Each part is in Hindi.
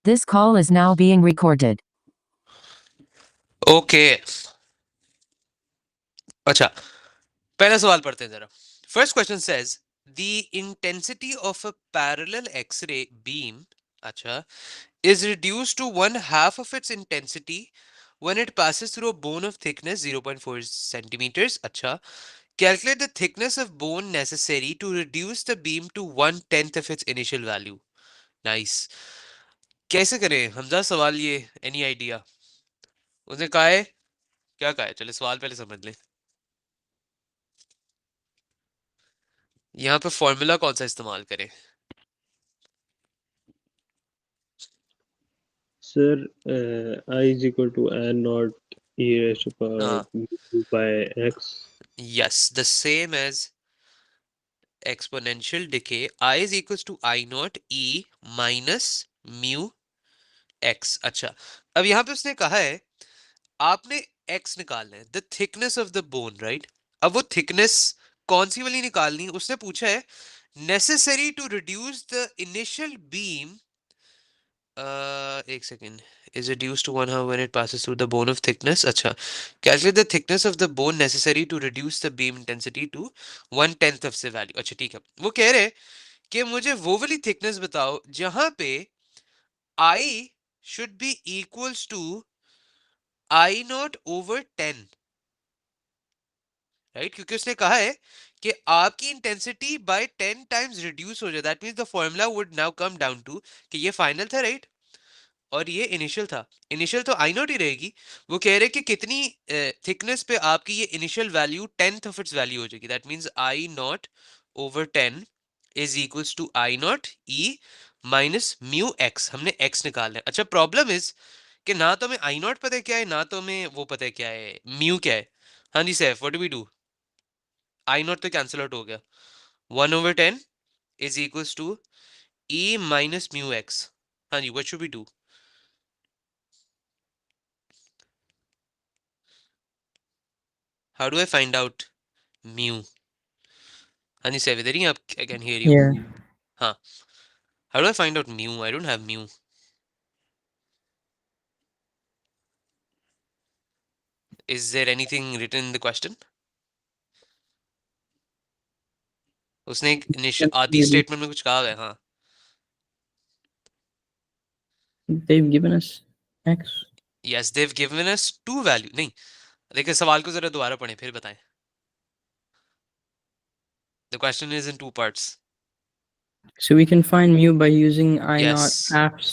This call is now being recorded. Okay. अच्छा, पहला सवाल पढ़ते हैं जरा. First question says the intensity of a parallel X-ray beam, अच्छा, is reduced to one half of its intensity when it passes through a bone of thickness 0.4 centimeters. अच्छा, calculate the thickness of bone necessary to reduce the beam to 1/10 of its initial value. Nice. कैसे करें हमजा सवाल ये? Any idea? उसने कहा है, क्या कहा है? चले सवाल पहले समझ लें. यहाँ पे फॉर्मूला कौन सा इस्तेमाल करें? Sir, I is equal to n naught e raised to power हाँ, mu by x. yes, the same as exponential decay. I is equals to I naught e minus mu x. अच्छा, अब यहाँ पे उसने कहा है आपने x निकालना है, the thickness of the bone, right? अब वो thickness कौन सी वाली निकालनी है? उसने पूछा है necessary to reduce the initial beam. एक second. Is reduced to 1 half when it passes through the bone of thickness. अच्छा, calculate the thickness of the bone necessary to reduce the beam intensity to 1/10 of the value. अच्छा ठीक है, वो कह रहे कि मुझे वो वाली thickness बताओ जहां पे I should be equals to I naught over 10, right? क्योंकि उसने कहा है कि आपकी इंटेंसिटी बाय 10 टाइम्स रिड्यूस हो जाए. That means the formula would now come down to कि ये फाइनल था, राइट? और ये इनिशियल था. इनिशियल तो आई नॉट ही रहेगी. वो कह रहे कि कितनी थिकनेस पे आपकी ये initial value 10th of its value हो जाएगी. That means I naught over 10 is equals to I not E minus mu x. हमने एक्स निकालना है. अच्छा, प्रॉब्लम इज कि ना तो हमें आई नॉट पता है क्या है, ना तो हमें वो पता है क्या है, म्यू क्या है. हाँ जी Saif, what do we do? I naught तो कैंसिल आउट हो गया. 1/10 is equals to E minus mu x. हाँ जी, what should we do? How do I find out mu? हाँ जी सैफ, इधर ही आप? I can hear you. Yeah. हाँ, how do I find out mu? I don't have mu. Is there anything written in the question? उसने एक आधी स्टेटमेंट में कुछ कहा है. हाँ, They've given us X. yes, they've given us two value. नहीं, देखिए सवाल को जरा दोबारा पढ़ें फिर बताएं. The question is in two parts. So we can find mu by using I naught Yes. halves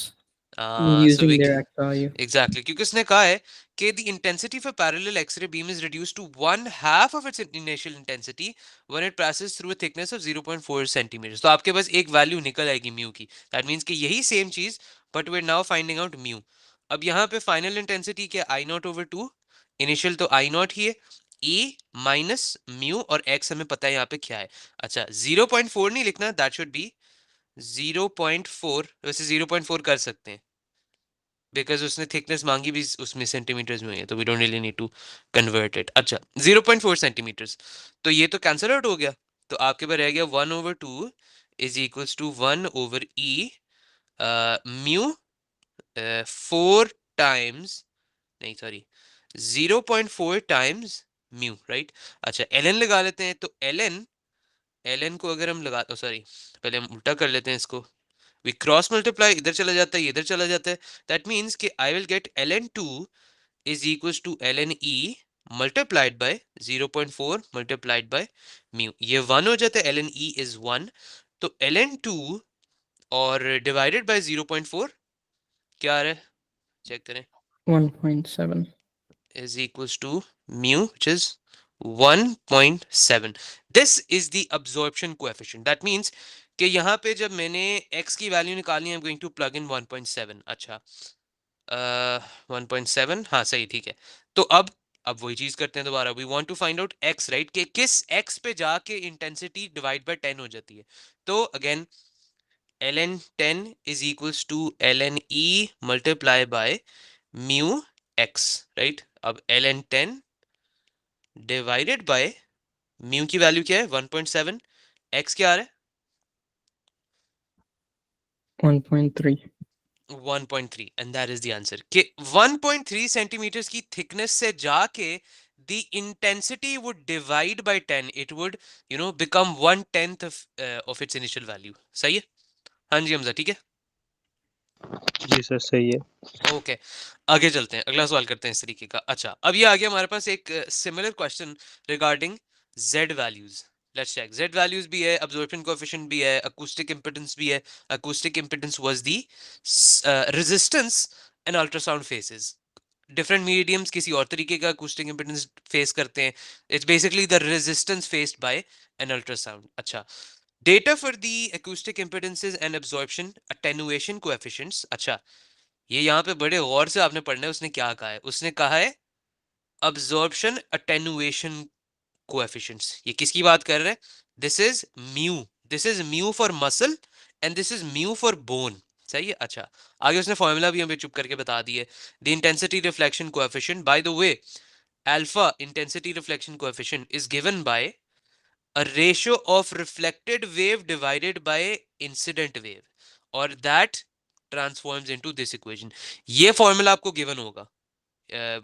So using we their X value. Exactly, क्योंकि उसने कहा है कि the intensity for parallel X-ray beam is reduced to one half of its initial intensity when it passes through a thickness of 0.4 centimeters. तो आपके पास एक वैल्यू निकल आएगी म्यू की. That means कि यही सेम चीज, but we're now finding out mu. अब यहाँ पे फाइनल इंटेंसिटी क्या? आई नॉट ओवर 2. इनिशियल तो आई नॉट ही है. E माइनस म्यू और x हमें पता है यहाँ पे क्या है. अच्छा, 0.4 नहीं लिखना, दैट शुड बी 0.4. वैसे 0.4 कर सकते हैं बिकॉज उसने थिकनेस मांगी भी उसमें सेंटीमीटर्स में है, तो we don't really need to convert it. अच्छा, 0.4 सेंटीमीटर्स, तो ये तो कैंसिल आउट हो गया. तो आपके पास रह गया 1/2 is equals to 1/e mu 4 times, नहीं सॉरी, 0.4 टाइम्स म्यू, राइट? अच्छा, ln लगा लेते हैं. तो ln को अगर हम लगा, सॉरी पहले हम उल्टा कर लेते हैं इसको. वी क्रॉस मल्टीप्लाई, इधर चला जाता है, इधर चला जाता है. दैट मीन्स कि I will get ln2 is equals to lne multiplied by 0.4 multiplied by mu. ये 1 हो जाता है, lne इज 1. तो ln2 और डिवाइडेड बाय 0.4 क्या आ रहा है? चेक करें. 1.7. Is equals to mu, which is 1.7. This is the absorption coefficient. That means कि यहाँ पे जब मैंने x की वैल्यू निकालनी है, I'm going to plug in 1.7. अच्छा, 1.7, हाँ सही, ठीक है. तो अब वही चीज करते हैं दोबारा. We want to find out x, right? कि किस x पे जाके इंटेंसिटी डिवाइड बाय 10 हो जाती है. तो again ln 10 is equals to ln e multiply by mu x, right? अब ln 10 डिवाइडेड बाय म्यू की वैल्यू क्या है? 1.7. x क्या आ रहा है? 1.3. 1.3 and that is the answer कि 1.3 सेंटीमीटर्स की थिकनेस से जाके the intensity would divide by 10, it would become 1/10 of its initial value. सही है? हाँ जी हमजा, ठीक है? जी सर सही है। ओके आगे चलते हैं, अगला सवाल करते हैं इस तरीके का। अच्छा अब ये आ गया हमारे पास एक similar question regarding Z values. Let's check, Z values भी है, अब्जॉर्प्शन कोएफिशिएंट भी है, अकूस्टिक इंपेडेंस भी है। Acoustic impedance was the resistance and ultrasound faces. Different mediums किसी और तरीके का अकूस्टिक इंपेडेंस फेस करते हैं। It's basically the resistance faced by an ultrasound. अच्छा data for the acoustic impedances and absorption attenuation coefficients। अच्छा ये यहाँ पे बड़े गौर से आपने पढ़ना है, उसने क्या कहा है? उसने कहा है अब्जॉर्प्शन अटेनुएशन कोएफिशिएंट्स। ये किसकी बात कर रहे हैं? This is mu, this is mu for muscle and this is mu for bone. सही है? अच्छा आगे उसने फॉर्मूला भी हमें चुप करके बता दिए। The intensity reflection coefficient, bye the way alpha intensity reflection coefficient is given by a ratio of reflected wave divided by incident wave or that transforms into this equation। ये फॉर्मूला आपको गिवन होगा।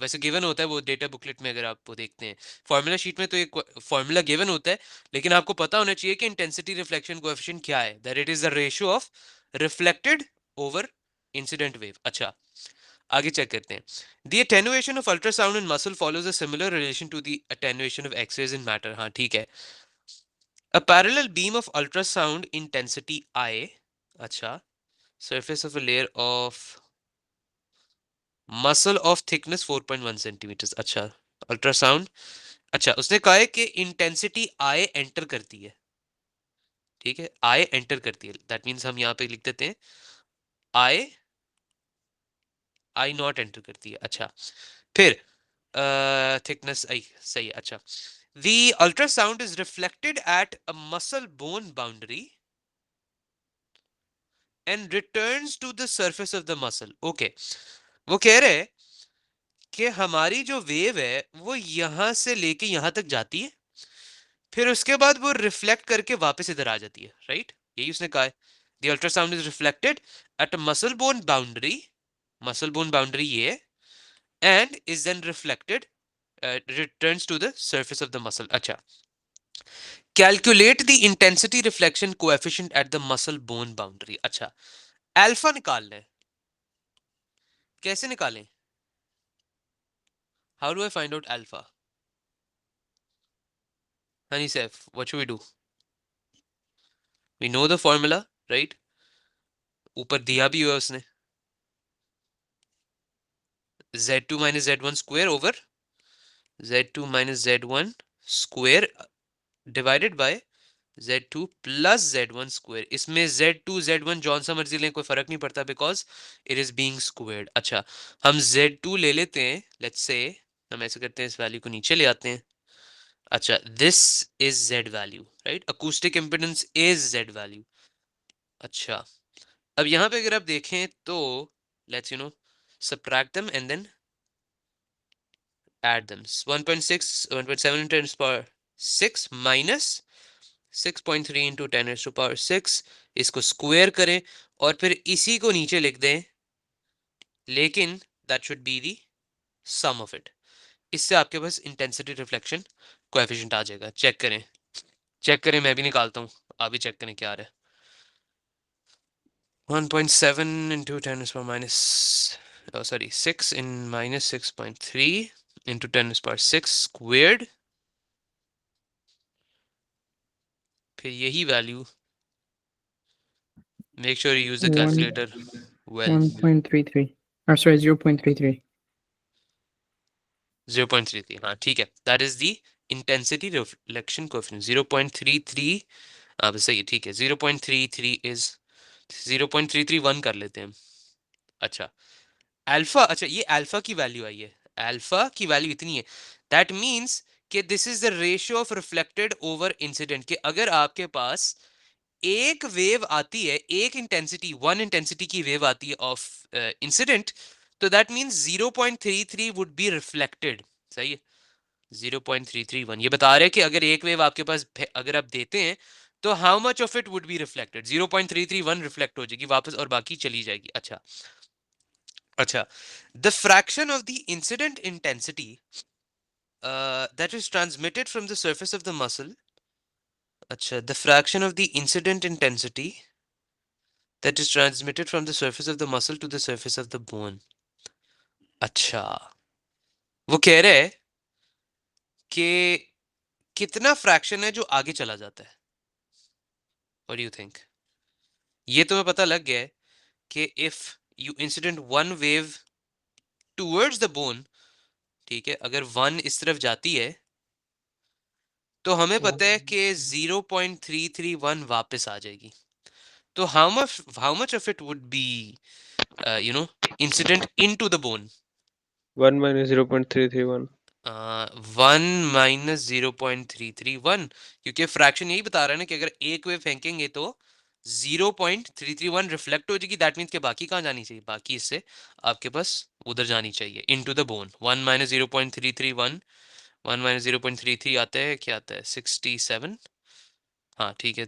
वैसे गिवन होता है वो डेटा बुकलेट में, अगर आप वो देखते हैं फॉर्मूला शीट में तो एक फॉर्मूला गिवन होता है, लेकिन आपको पता होना चाहिए कि इंटेंसिटी रिफ्लेक्शन कोएफिशिएंट क्या है, that it is the ratio of reflected over incident wave. अच्छा आगे चेक करते हैं। The attenuation of ultrasound in muscle follows a similar relation to the attenuation of X-rays in matter। हाँ ठीक है। A parallel beam of ultrasound intensity I, अच्छा, surface of a layer of muscle of thickness 4.1 centimeters। अच्छा अल्ट्रासाउंड, अच्छा उसने कहा है कि इंटेंसिटी I एंटर करती है। ठीक है, I एंटर करती है, दैट मीन्स हम यहाँ पे लिख देते हैं I नॉट एंटर करती है। अच्छा फिर थिकनेस आई, सही है। अच्छा the ultrasound is reflected at a muscle bone boundary and returns to the surface of the muscle। okay वो कह रहे हैं कि हमारी जो वेव है वो यहां से लेके यहां तक जाती है, फिर उसके बाद वो रिफ्लेक्ट करके वापस इधर आ जाती है। राइट यही उसने कहा है। the ultrasound is reflected at a muscle bone boundary, muscle bone boundary ये है, and is then reflected returns to the surface of the muscle। अच्छा calculate the intensity reflection coefficient at the muscle bone boundary. अच्छा अल्फा निकालना है, कैसे निकालें? How do I find out alpha? हनी सैफ what should we do? We know the formula right, ऊपर दिया भी हुआ उसने, z2 minus z1 square over z2 minus z1 square divided by z2 plus z1 square। इसमें z2 z1 जौन सा मर्जी लें कोई फर्क नहीं पड़ता because it is being squared. अच्छा हम z2 ले लेते हैं, लेट्स से हम ऐसे करते हैं, इस वैल्यू को नीचे ले आते हैं। अच्छा this is z value right, acoustic impedance is z value. अच्छा अब यहाँ पे अगर आप देखें तो let's subtract them and then add them। 1.6 1.7 into 10 to the power 6 minus 6.3 into 10 raised to the power 6, इसको स्क्वायर करें और फिर इसी को नीचे लिख दें, लेकिन that should be the sum of it. इससे आपके पास इंटेंसिटी रिफ्लेक्शन कोएफिशिएंट आ जाएगा। चेक करें, चेक करें, मैं भी निकालता हूँ, आप भी चेक करें क्या आ रहा है। 1.7 into 10 to the power minus sorry 6 in minus 6.3 into 10 to the power 6 squared, फिर यही value, make sure you use the calculator well। 1.33. Or sorry, 0.33. 0.33 हाँ ठीक है, that is the intensity reflection coefficient 0.33। हाँ बस सही है, ठीक है 0.33 इज 0.331 कर लेते हैं हम। अच्छा अल्फा, अच्छा ये अल्फा की वैल्यू आई है, अल्फा की वैल्यू इतनी है, दैट मींस कि this is the ratio of reflected over incident. कि अगर आपके पास एक वेव आती है, एक इंटेंसिटी, वन इंटेंसिटी की वेव आती है ऑफ इंसिडेंट, तो that means 0.33 would be reflected. सही है 0.331 ये बता रहे हैं कि अगर एक वेव आपके पास अगर आप देते हैं तो how much of it would be reflected? 0.331 reflect हो जाएगी वापस और बाकी चली जाएगी. अच्छा अच्छा, the fraction of the incident intensity that is transmitted from the surface of the muscle. अच्छा, the fraction of the incident intensity that is transmitted from the surface of the muscle to the surface of the bone. अच्छा, वो कह रहे हैं कि कितना फ्रैक्शन है जो आगे चला जाता है. What do you think? ये तुम्हें पता लग गया है कि if you incident one wave towards the bone, ठीक है, अगर वन इस तरफ जाती है तो हमें पता है कि 0.331 वापस आ जाएगी. तो how much of it would be incident into the bone? 1 minus 0.331. 1 minus 0.331, क्योंकि फ्रैक्शन यही बता रहा है ना कि अगर एक वेव फेंकेंगे तो 0.331 रिफ्लेक्ट हो जाएगी. दैट मीन्स कि बाकी कहाँ जानी चाहिए? बाकी इससे आपके पास उधर जानी चाहिए, into the bone. 1 minus 0.331, 1 minus 0.33 आता है, क्या आता है? 67. हाँ ठीक है,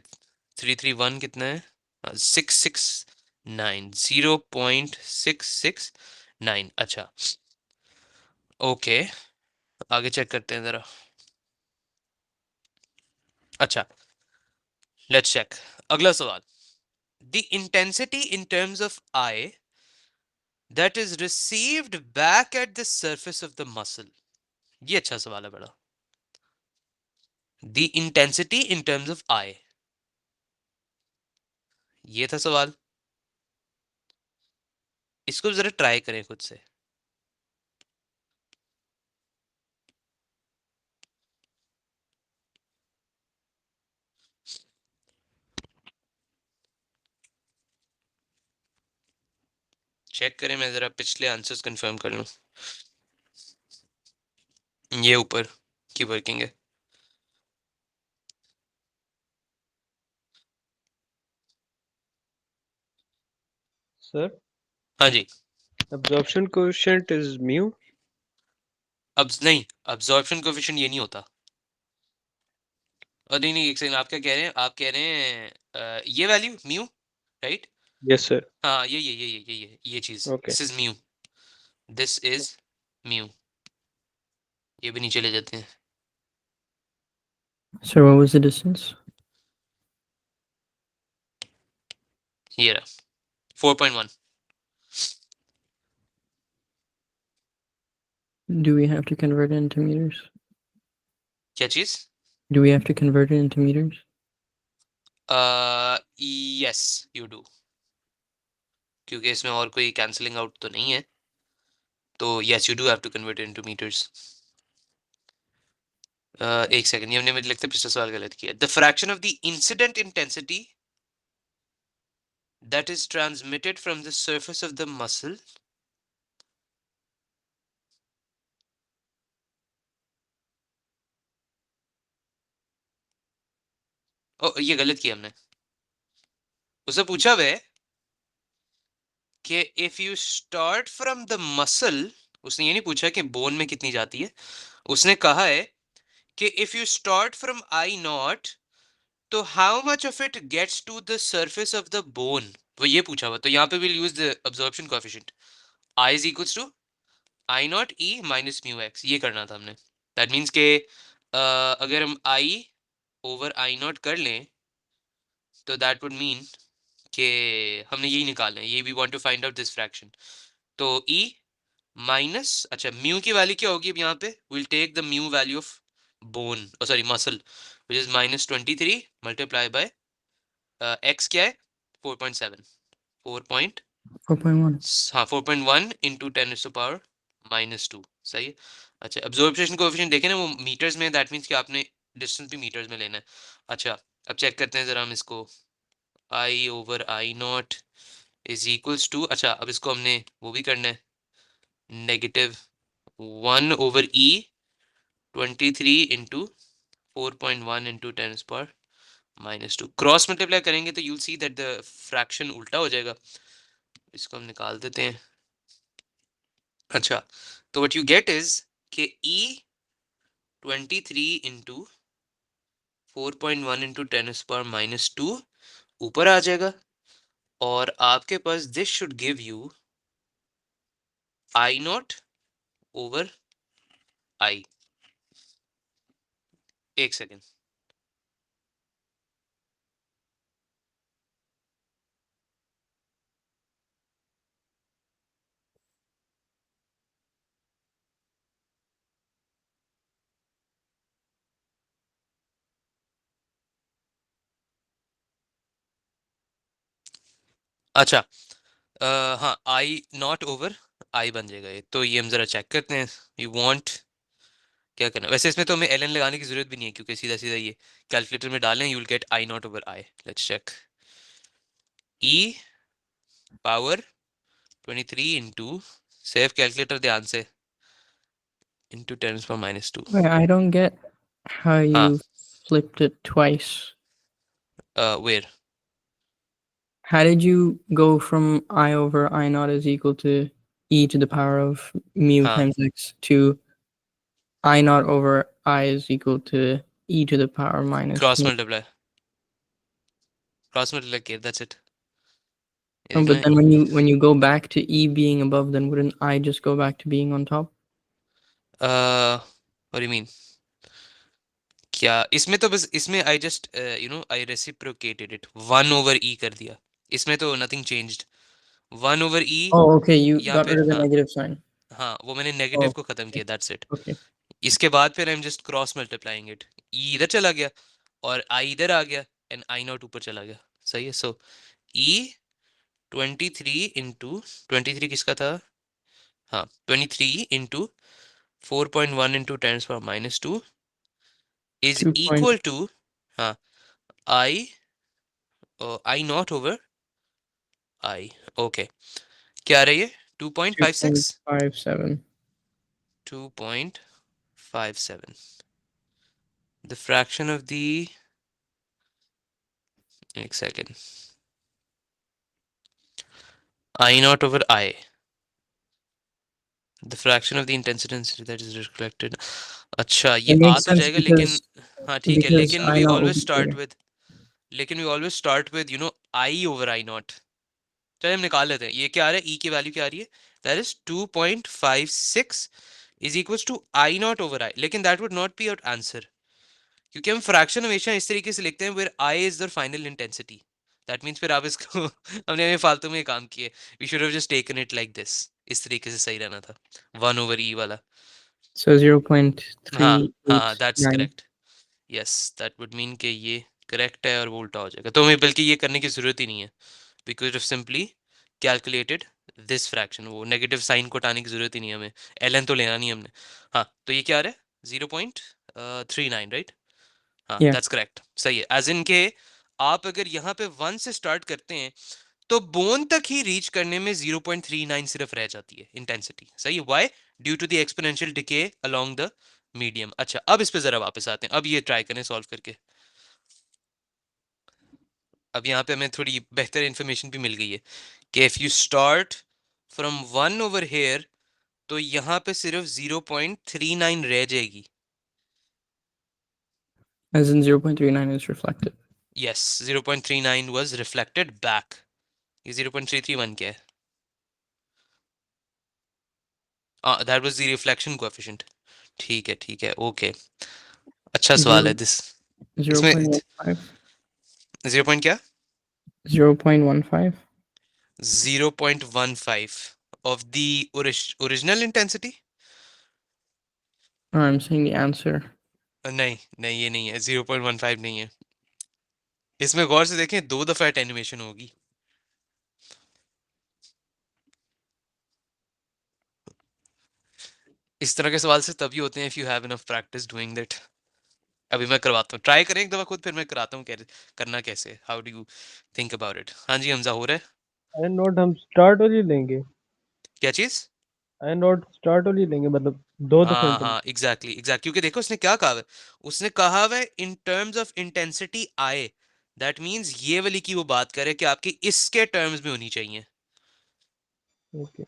331 कितना है? 669, 0.669. अच्छा ओके, आगे चेक करते हैं जरा. अच्छा, लेट्स चेक. अगला सवाल. The intensity in terms of I that is received back at the surface of the muscle. ये अच्छा सवाल है बड़ा. The intensity in terms of I. ये था सवाल. इसको जरा ट्राई करें खुद से. चेक करें, मैं जरा पिछले आंसर्स कंफर्म कर लूं. ये ऊपर की वर्किंग है. Sir, हाँ जी. absorption coefficient is mu. अब नहीं, अब्जॉर्प्शन कोएफिशिएंट ये नहीं होता. और नहीं नहीं, एक सेकंड, आप क्या कह रहे हैं? आप कह रहे हैं ये value mu, right? Yes, sir. हाँ, ये चीज. Okay. This is mu, this is mu. ये भी नीचे ले जाते हैं. So what was the distance? ये रहा 4.1. Do we have to convert it into meters? क्या चीज? Do we have to convert it into meters? yes you do, क्योंकि इसमें और कोई कैंसलिंग आउट तो नहीं है, तो yes you do have to convert it into meters. एक सेकंड, ये हमने मुझे लगता है पिछला सवाल गलत किया. the fraction of the incident intensity that is transmitted from the surface of the muscle ये गलत किया हमने. उससे पूछा हुआ है कि if you start from the muscle, उसने ये नहीं पूछा कि बोन में कितनी जाती है. उसने कहा है कि if you start from I naught, तो how much of it gets to the surface of the bone, वो ये पूछा हुआ. तो यहाँ पे we'll use the absorption coefficient. I is equals to I naught E minus mu x. ये करना था हमने. That means के अगर हम I over I naught कर लें तो that would mean कि हमने यही निकालना है. ये we want to find out this fraction. तो E माइनस, अच्छा म्यू की वैल्यू क्या होगी अब यहाँ पे? Will take the mu value of bone, sorry muscle, which is minus 23 multiply by x क्या है? 4.7, 4.1. हाँ 4.1 इंटू 10⁻⁻2. सही है. अच्छा, एब्जॉर्प्शन कोएफिशिएंट देखें ना, वो मीटर्स में, दैट मीन्स कि आपने डिस्टेंस भी मीटर्स में लेना है. अच्छा, अब चेक करते हैं जरा हम इसको. I over I naught is equals to, अच्छा अब इसको हमने वो भी करना है, negative 1 over E 23 into 4.1 into 10⁻⁻2. Cross multiply करेंगे तो you'll see that the fraction उल्टा हो जाएगा. इसको हम निकाल देते हैं. अच्छा, तो व्हाट यू गेट इज कि E 23 into 4.1 इंटू 10⁻⁻2 ऊपर आ जाएगा, और आपके पास this should give you I naught over I. एक सेकेंड, अच्छा हाँ, आई नॉट ओवर आई बन जाएगा ये। तो ये हम जरा चेक करते हैं। यू वांट क्या करना, वैसे इसमें तो हमें एल एन लगाने की जरूरत भी नहीं है, क्योंकि सीधा सीधा ये कैलकुलेटर में डालें, you will get I naught over I. Let's check. E power 23 into, save calculator ध्यान से, into 10⁻²। Wait, I don't get how हाँ, you flipped it twice. Where How did you go from I over I naught is equal to e to the power of mu हाँ, times x to I naught over I is equal to e to the power minus cross mu? Multiply, cross multiply किया, दैट्स इट। ये Oh, देखना but then when you go back to e being above, then wouldn't I just go back to being on top? What you mean? क्या इसमें तो बस, इसमें I just I reciprocated it, 1 over e कर दिया। इसमें तो nothing changed, 1 over e, Oh, okay, you या got rid फिर of the हाँ, negative sign. हाँ वो मैंने नेगेटिव Oh, को खत्म okay, किया, दैट्स इट। okay. इसके बाद फिर I am just cross multiplying it, e इधर चला गया और आई इधर आ गया, एंड आई नॉट ऊपर चला गया। सही है। सो ई 23 इंटू, 23 किसका था? हाँ, 23 into 4.1 into 10⁻⁻² is 2 equal to, हाँ, I I naught over I. Okay, क्या रही है? 2.56, 2.57. 2.57, the fraction of the, एक second, I naught over I, the fraction of the intensity that is reflected। अच्छा, ये It आ makes तो sense जाएगा, लेकिन हाँ ठीक है, because लेकिन I we naught will always be start here. with, लेकिन we always start with I over I naught। चलिए हम निकाल लेते हैं, ये क्या आ रहा है, e की वैल्यू क्या आ रही है? That is 2.56 is equals to I naught over I, लेकिन that would not be our answer, क्योंकि हम फ्रैक्शन हमेशा इस तरीके से लिखते हैं where I is the final intensity. That means फिर आप इसको हमने हमें फालतू में काम किए, we should have just taken it like this, इस तरीके से सही रहना था, 1 ओवर ई वाला। So हाँ हाँ, that's 0.389. Correct. Yes, that would mean कि ये करेक्ट है और वो उल्टा हो जाएगा, तो हमें बल्कि ये करने की जरूरत ही नहीं है, because of simply calculated this fraction, वो नेगेटिव साइन को हटाने की जरूरत ही नहीं है हमें, एल एन तो लेना नहीं हमने। हाँ, तो ये क्या आ रहा है? 0.39, राइट? हाँ, Yeah. दैट्स करेक्ट, सही है। एज इन के आप अगर यहाँ पे 1 से स्टार्ट करते हैं तो बोन तक ही रीच करने में 0.39 सिर्फ रह जाती है इंटेंसिटी। सही है, why? Due to the exponential decay along the medium. अच्छा, अब इस पे जरा वापस आते हैं, अब ये ट्राई करें सॉल्व करके। अब यहाँ पे हमें थोड़ी बेहतर इंफॉर्मेशन भी मिल गई है कि if you start from 1 over here, तो यहाँ पे सिर्फ 0.39 रह जाएगी। As in 0.39 is reflected. Yes, 0.39 was reflected back. ये 0.331 क्या है? That was the reflection coefficient. ठीक है, ठीक है, ओके। अच्छा सवाल है 0, दिस। इसमें 0.15. 0 पॉइंट क्या? 0.15. 0.15 of the original intensity? No, I'm saying the answer. नहीं नहीं, ये नहीं है, 0.15 नहीं है। इसमें गौर से देखें, 2 दफा एटेन्यूएशन होगी। इस तरह के सवाल से तभी होते हैं if you have enough practice doing that. अभी मैं करवाता हूँ, ट्राई करें एक दफा खुद, फिर मैं कराता हूँ करना कैसे, how do you think about it. हाँ जी, हमजा हो रहा है। आई नॉट हम स्टार्ट वाली लेंगे, क्या चीज? आई नॉट स्टार्ट वाली लेंगे, मतलब दो दफा हाँ हाँ, इंटरवल। एग्जैक्टली एग्जैक्ट, क्योंकि देखो उसने क्या कहा है, उसने कहा है इन terms of intensity I, that means ये वाली की वो बात करे कि आपकी इसके टर्म्स में होनी चाहिए। ओके,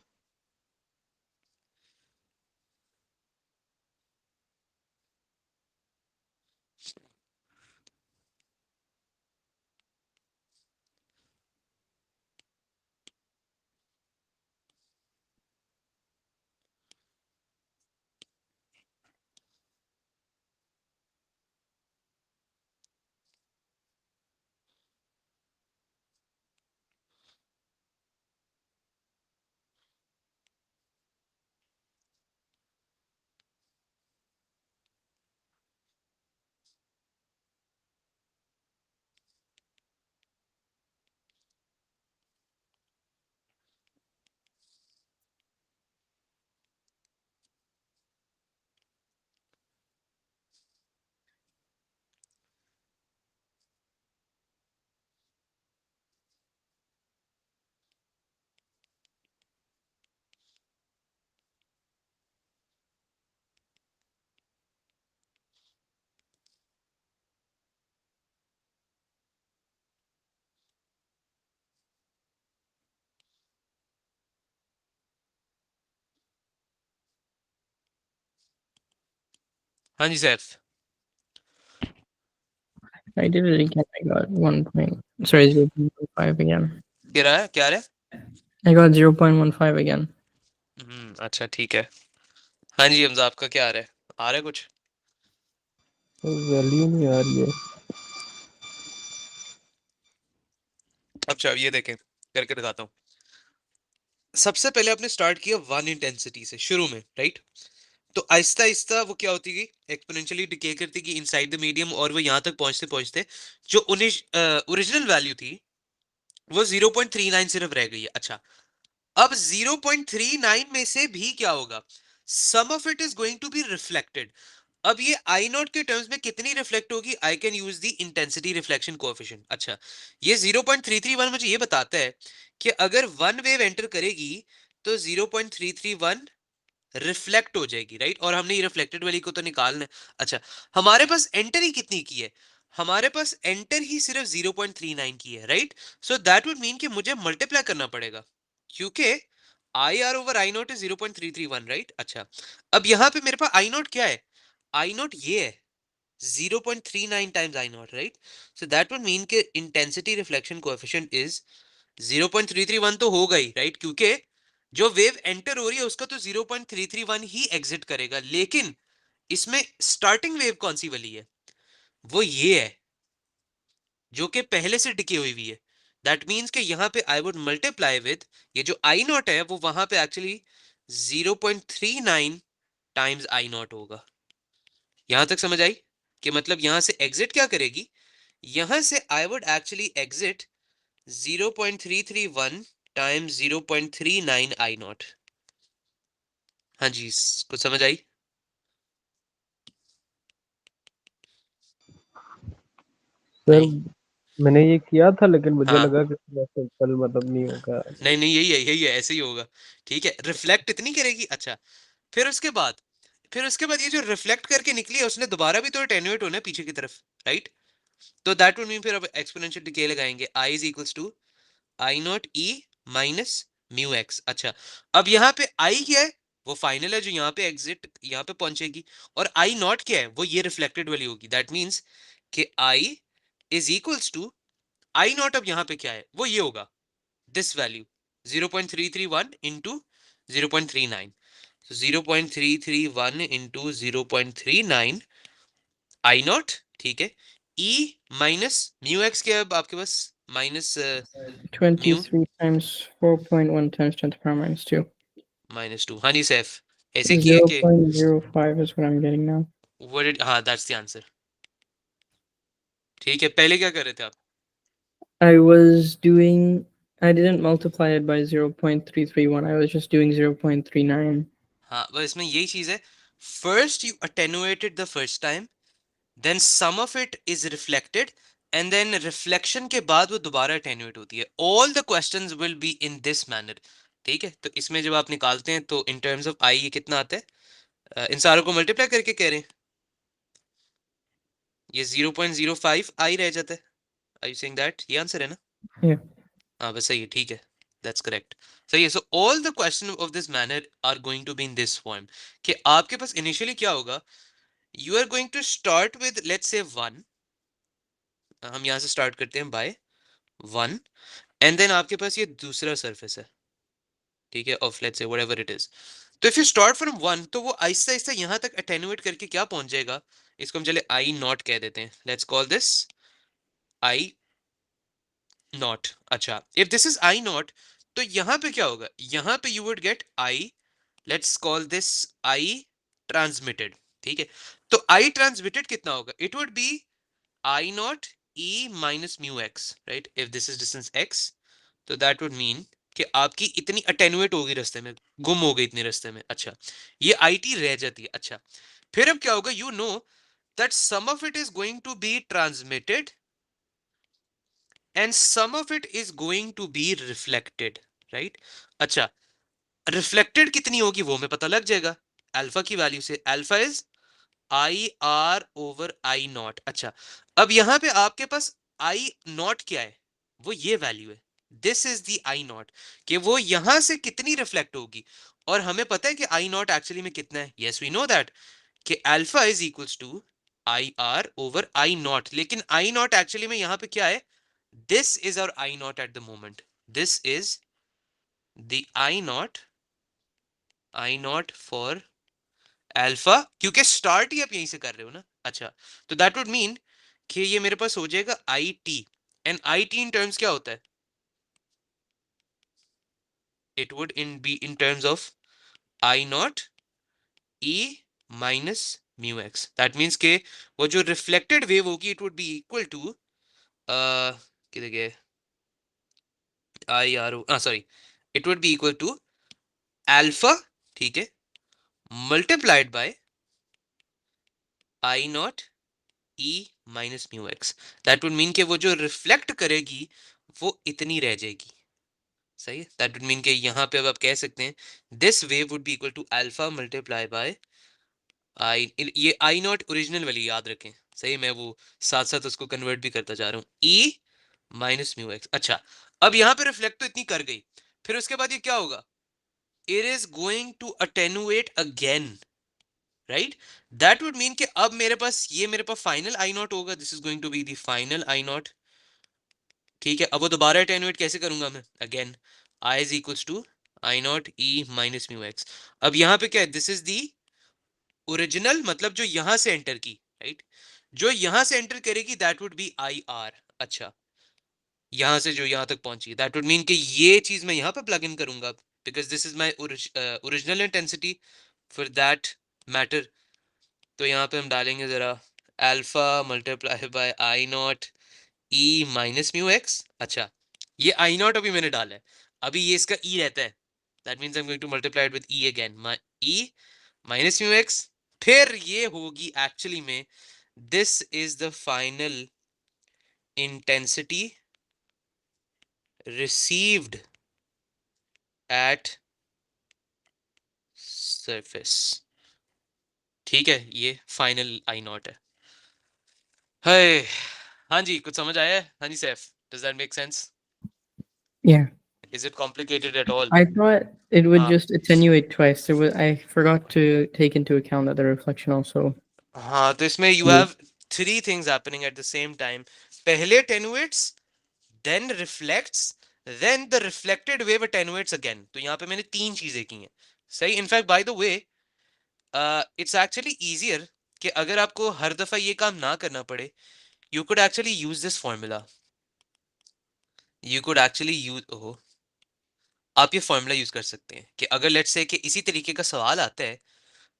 हाँ जी Saif, I did it again. I got 0.15 again. क्या रहा है? I got 0.15 again. अच्छा ठीक है। हाँ जी हमजा, आपका क्या आ रहा है कुछ? वैल्यू नहीं आ रही है। अच्छा ये देखें, करके दिखाता हूँ। सबसे पहले आपने स्टार्ट किया वन इंटेंसिटी से शुरू में, राइट? तो आहिस्ता आहिस्ता वो क्या होती गई, एक्सपोनेंशियली डिके करती गई इनसाइड द मीडियम, और वो यहाँ तक पहुंचते पहुंचते जो ओरिजिनल वैल्यू थी वो 0.39 सिर्फ रह गई है। अच्छा, अब 0.39 में से भी क्या होगा, some of it is going to be reflected. अब ये आई नॉट के टर्म्स में कितनी रिफ्लेक्ट होगी, I can use the intensity reflection coefficient. अच्छा, ये 0.331 मुझे ये बताता है कि अगर वन वेव एंटर करेगी तो 0.331 रिफ्लेक्ट हो जाएगी, राइट? और हमने ये रिफ्लेक्टेड वाली को तो निकालना है। अच्छा, हमारे पास एंटर ही कितनी की है, हमारे पास एंटर ही सिर्फ 0.39 की है, right? So that would mean कि मुझे मल्टीप्लाई करना पड़ेगा, क्योंकि आई R over I naught is 0.331, right? अच्छा, अब यहां पे मेरे पास आई नॉट क्या है, आई नॉट ये है 0.39 times I not, right? So that would mean के इंटेंसिटी रिफ्लेक्शन कोएफिशिएंट इज 0.331 तो होगा ही, राइट? क्योंकि जो वेव एंटर हो रही है उसका तो 0.331 ही एग्जिट करेगा, लेकिन इसमें स्टार्टिंग वेव कौन सी वाली है, वो ये है जो कि पहले से टिकी हुई है। दैट मीन्स कि यहां पे आई वुड मल्टीप्लाई विद ये जो आई नॉट है, वो वहां पे एक्चुअली 0.39 टाइम्स आई नॉट होगा। यहां तक समझ आई? कि मतलब यहां से एग्जिट क्या करेगी, यहां से I would actually exit 0.331 times 0.39 I not. हाँ जी, कुछ समझ आई? सर नहीं? मैंने ये किया था, लेकिन मुझे हाँ, लगा कि सिंपल मतलब नहीं होगा। नहीं नहीं, यही है, ऐसे ही होगा। ठीक है, रिफ्लेक्ट इतनी करेगी। अच्छा, फिर उसके बाद ये जो रिफ्लेक्ट करके निकली है उसने दोबारा भी तो अटेन्यूएट होना है पीछे की तरफ, राइट? तो दैट वुड मीन फिर अब एक्सपोनेंशियल डिके लगाएंगे, I is equals to I not E minus mu x. अच्छा, अब यहाँ पे आई क्या है, वो फाइनल है जो यहाँ पे एग्जिट यहाँ पे पहुंचेगी, और आई नॉट क्या है, वो ये रिफ्लेक्टेड वाली होगी। दैट मीन्स कि I is equals to I naught, अब यहाँ पे क्या है, वो ये होगा this value 0.331 into 0.39। so 0.331 into 0.39 I naught, ठीक है? ई माइनस म्यू एक्स क्या है अब आपके पास, minus mu 23 times 4.1 times 10 to the power minus 2. -2। हाँ जी सैफ, ऐसे किए कि 0.05 is what I'm getting now. हाँ दैट्स द आंसर। ठीक है, पहले क्या कर रहे थे आप? I didn't multiply it by 0.331. I was just doing 0.39. हाँ, बस इसमें यही चीज है, first you attenuated the first time, then some of it is reflected, and then reflection के बाद वो दोबारा अटेन्यूएट होती है। All the questions will be in this manner. ठीक है, तो इसमें जब आप निकालते हैं तो इन टर्म्स ऑफ आई ये कितना आता है, इन सारों को मल्टीप्लाई करके कह रहे हैं, ये 0.05 आई रह जाता है। आर यू सेइंग दैट ये आंसर है ना? Yeah. हाँ बस सही है, ठीक है, दैट्स करेक्ट। सही है। So all the question of this manner are going to be in this form, कि आपके पास इनिशियली क्या होगा, you are going to start with let's say 1, हम यहाँ से स्टार्ट करते हैं बाय 1, एंड देन आपके पास ये दूसरा सरफेस है, ठीक है, of let's say whatever it is. तो इफ यू स्टार्ट फ्रॉम 1 तो वो आहिस्ता आहिस्ता यहाँ तक अटेन्यूएट करके क्या पहुंच जाएगा, इसको हम चले आई नॉट कह देते हैं, let's call this I naught. अच्छा, if this is I naught तो यहाँ पे क्या होगा, यहाँ पे you would get I, let's call this I transmitted. ठीक है, तो आई ट्रांसमिटेड कितना होगा, it would be I not E minus mu x, right? If this is distance x तो दैट वुड मीन कि आपकी इतनी अटेनुएट होगी रास्ते में, गुम हो गई इतने रास्ते में। अच्छा, ये आई टी रह जाती है। अच्छा, फिर अब क्या होगा, you know that some of it is going to be transmitted and some of it is going to be reflected, right? अच्छा, रिफ्लेक्टेड कितनी होगी वो हमें पता लग जाएगा अल्फा की वैल्यू से, alpha is I R over I naught. अच्छा, अब यहां पे आपके पास आई नॉट क्या है, वो ये वैल्यू है, this is the I not, कि वो यहां से कितनी रिफ्लेक्ट होगी, और हमें पता है कि आई नॉट एक्चुअली में कितना है। यस वी नो दैट कि alpha is equals to I R over I not, लेकिन आई नॉट एक्चुअली में यहां पे क्या है, this is our I not at the moment, this is the I not for alpha, क्योंकि स्टार्ट ही आप यहीं से कर रहे हो ना। अच्छा, तो दैट वुड मीन कि ये मेरे पास हो जाएगा I T, and I T in terms क्या होता है, it would in be in terms of I not E minus mu x, that means के वो जो रिफ्लेक्टेड वेव होगी it would be equal to किधर गए, I R O sorry, it would be equal to alpha, ठीक है, multiplied by I not E minus mu x, that would mean कि वो जो रिफ्लेक्ट करेगी वो इतनी रह जाएगी। सही है, दैट वुड मीन कि यहाँ पे अब आप कह सकते हैं this wave would be equal to alpha multiply by I, ये आई नॉट ओरिजिनल वाली याद रखें। सही, मैं वो साथ साथ उसको कन्वर्ट भी करता जा रहा हूँ, ई माइनस म्यू एक्स। अच्छा, अब यहाँ पे रिफ्लेक्ट तो इतनी कर गई, फिर उसके बाद ये क्या होगा, it is going to attenuate again, right, that would mean कि अब मेरे पास ये मेरे पास फाइनल आई नॉट होगा, this is going to be the final I naught, ठीक है। अब वो दोबारा अटेनुएट कैसे करूंगा मैं, again I is equals to I not E minus mu x. अब यहाँ पे क्या है, दिस इज दी ओरिजिनल, मतलब जो यहां से एंटर की, राइट, जो यहां से एंटर करेगी that would be I R. अच्छा, यहां से जो यहां तक पहुंची दैट वुड मीन कि ये चीज मैं यहां पे प्लग इन करूंगा, because this is my original intensity for that matter. तो यहाँ पे हम डालेंगे जरा alpha multiply by I not E minus mu x. अच्छा, ये आई नॉट अभी मैंने डाला है, अभी ये इसका ई रहता है, that means I am going to multiply it with E again, E minus mu x, फिर ये होगी एक्चुअली में this is the final intensity received at surface, ठीक है, ये फाइनल आई नॉट है। हाय, हाँ जी, कुछ समझ आया है? हाँ जी Saif, does that make sense? Yeah. Is it complicated at all? I thought it would हाँ just attenuate twice. I forgot to take into account that the reflection also हाँ, तो इसमें you would. Have three things happening at the same time, पहले अटेनुएट्स, then reflects, then the reflected wave attenuates again। तो यहाँ पे मैंने तीन चीजें की हैं। सही, in fact bye the way it's actually easier कि अगर आपको हर दफा ये काम ना करना पड़े, you could actually use this formula, you could actually use, ओहो, आप ये फॉर्मूला यूज कर सकते हैं कि अगर लेट्स से कि इसी तरीके का सवाल आता है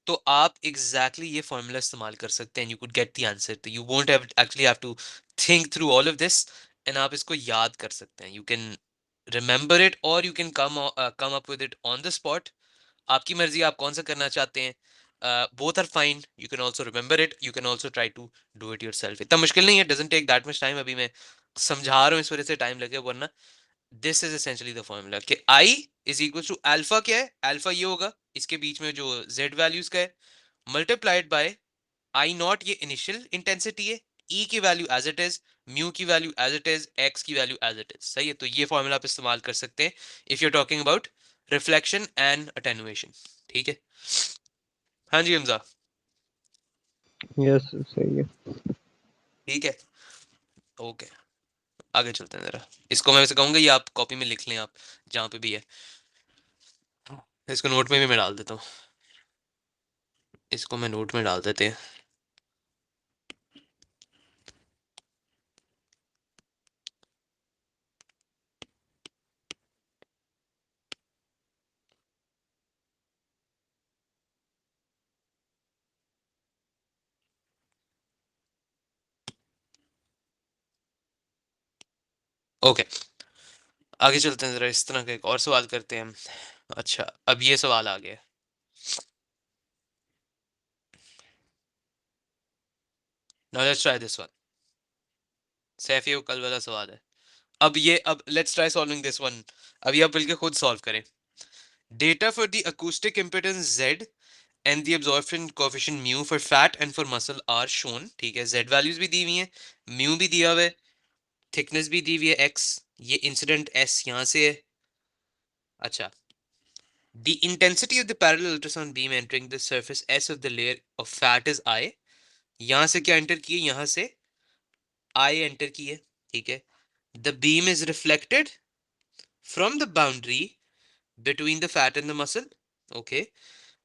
तो आप एग्जैक्टली ये फॉर्मूला इस्तेमाल कर सकते हैं, you could get the answer, तो you won't have actually have to think through all of this, and आप इसको याद कर सकते हैं, यू कैन रिमेंबर इट और you can come up with it on the spot. आपकी मर्जी, आप कौन सा करना चाहते हैं, both are fine, you can also remember it, you can also try to do it yourself, इतना मुश्किल नहीं है, doesn't take that much time, अभी मैं समझा रहा हूँ इस वजह से टाइम लगे, वरना this is essentially the formula कि I is equal to alpha, क्या है अल्फा, ये होगा इसके बीच में जो जेड वैल्यूज का है, मल्टीप्लाइड बाय आई नॉट, ये इनिशियल इंटेंसिटी है, ई की value as it is, mu की value as it is, X की वैल्यू एज इट इज। सही है, तो ये फॉर्मूला आप इस्तेमाल कर सकते हैं if you are talking about reflection and attenuation, ठीक है। हाँ जी हमजा, यस सही है। ठीक है, ओके, आगे चलते हैं जरा, इसको मैं वैसे कहूंगा ये आप कॉपी में लिख लें, आप जहाँ पे भी है, इसको नोट में भी मैं डाल देता हूँ, इसको मैं नोट में डाल देते हैं। ओके, आगे चलते हैं जरा, इस तरह का एक और सवाल करते हैं हम। अच्छा, अब ये सवाल आ गया, now let's try this one. Saif, ये कल वाला सवाल है, अब ये, अब let's try solving this one, अब ये आप बल्कि खुद सॉल्व करें। Data for the acoustic impedance Z and the absorption coefficient mu for fat and for muscle are shown, ठीक है, Z वैल्यूज भी दी हुई हैं, mu भी दिया हुआ है, थिकनेस भी दी हुई है x, ये इंसिडेंट s यहाँ से है। अच्छा, The intensity of the parallel ultrasound beam entering the surface S of the layer of fat is I. यहां से क्या एंटर किए, यहां से I एंटर किए, ठीक है. The beam is reflected from the boundary between the fat and the muscle. Okay.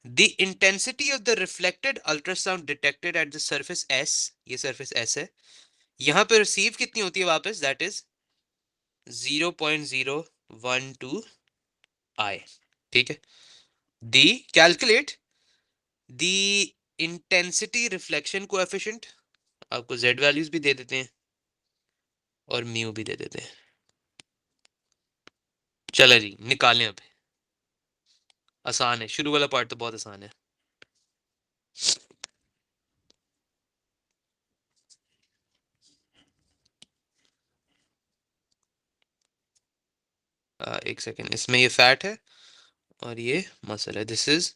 The intensity of the reflected ultrasound detected at the surface S, ये surface S है, यहां पे रिसीव कितनी होती है वापस, that is 0.012 I. ठीक है. The calculate the intensity reflection coefficient, आपको z वैल्यूज भी दे देते हैं और म्यू भी दे देते हैं. चलो जी निकालें अब. आसान है, शुरू वाला पार्ट तो बहुत आसान है. एक सेकेंड, इसमें ये फैट है और ये मसल है. This is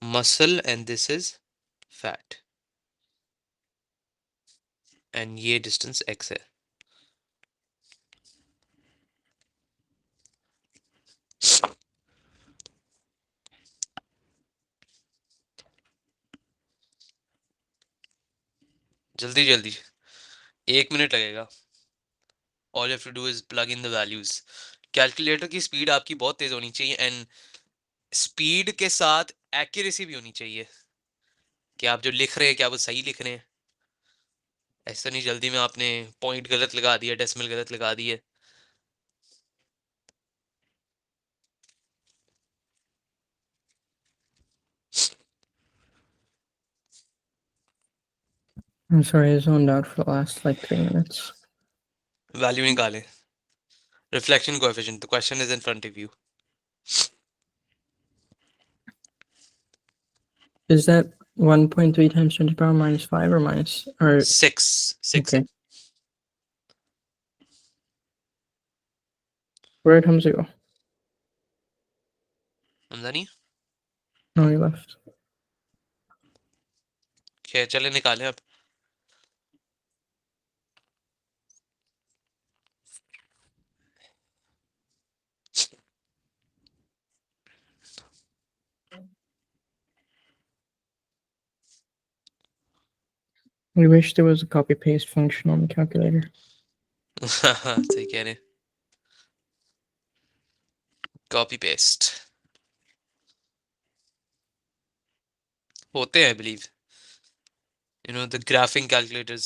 muscle and this is fat and ये डिस्टेंस x है. जल्दी जल्दी, 1 मिनट लगेगा. All you have to do is plug in the values. Calculator की स्पीड आपकी बहुत तेज होनी चाहिए एंड स्पीड के साथ एक्यूरेसी भी होनी चाहिए कि आप जो लिख रहे हैं क्या वो सही लिख रहे हैं. ऐसा नहीं जल्दी में आपने पॉइंट गलत लगा दिया, डेसिमल गलत लगा दिए. I'm sorry, I zoned out for the last like 3 minutes. Value निकालें. Reflection coefficient, the question is in front of you. Is that 1.3 times 10 to the power minus 5 or minus or 6 okay? Where did Hamza go? समझा नहीं. No, he left. Okay, चले निकालें अब. We wish there was a copy paste function on the calculator. सही कह रहे हैं. कॉपी पेस्ट होते हैं, I believe. You know, the graphing calculators.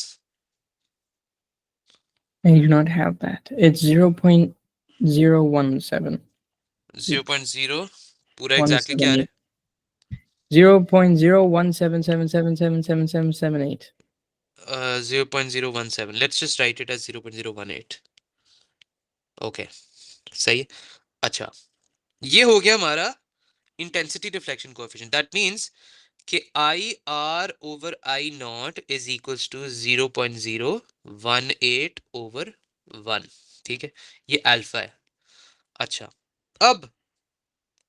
I do not have that. It's 0.017. 0.0 पूरा exactly क्या है? 0.01777777778. 0.017. Let's just write it as 0.018. Okay, सही है. अच्छा, ये हो गया हमारा intensity reflection coefficient. That means कि IR over I naught is equals to 0.018 over 1. ठीक है, ये अल्फा है. अच्छा, अब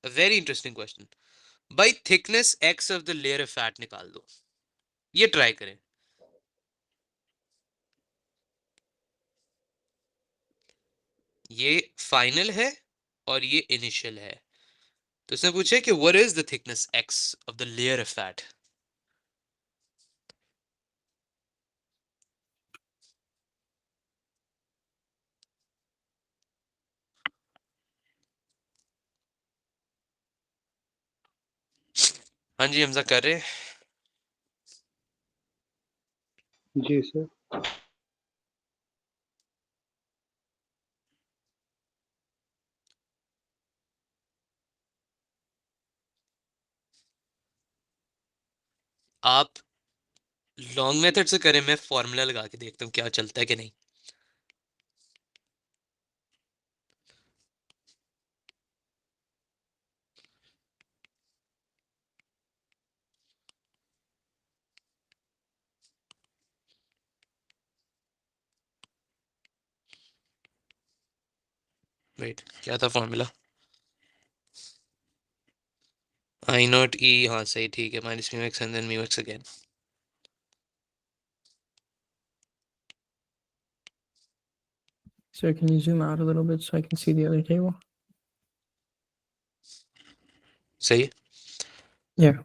very interesting question. By thickness x of the layer of fat निकाल दो. ये ट्राई करें. ये फाइनल है और ये इनिशियल है. तो इसने पूछा कि what is the thickness x of the layer of fat. हाँ जी हमजा कर रहे हैं. जी सर. आप लॉन्ग मेथड से करें, मैं फॉर्मूला लगा के देखता हूँ क्या चलता है कि नहीं. वेट, क्या था फॉर्मूला? आई नॉट ई, हाँ सही, ठीक है, minus mu x and then mu x again. So can you zoom out a little bit so I can see the other table? सही है। Yeah.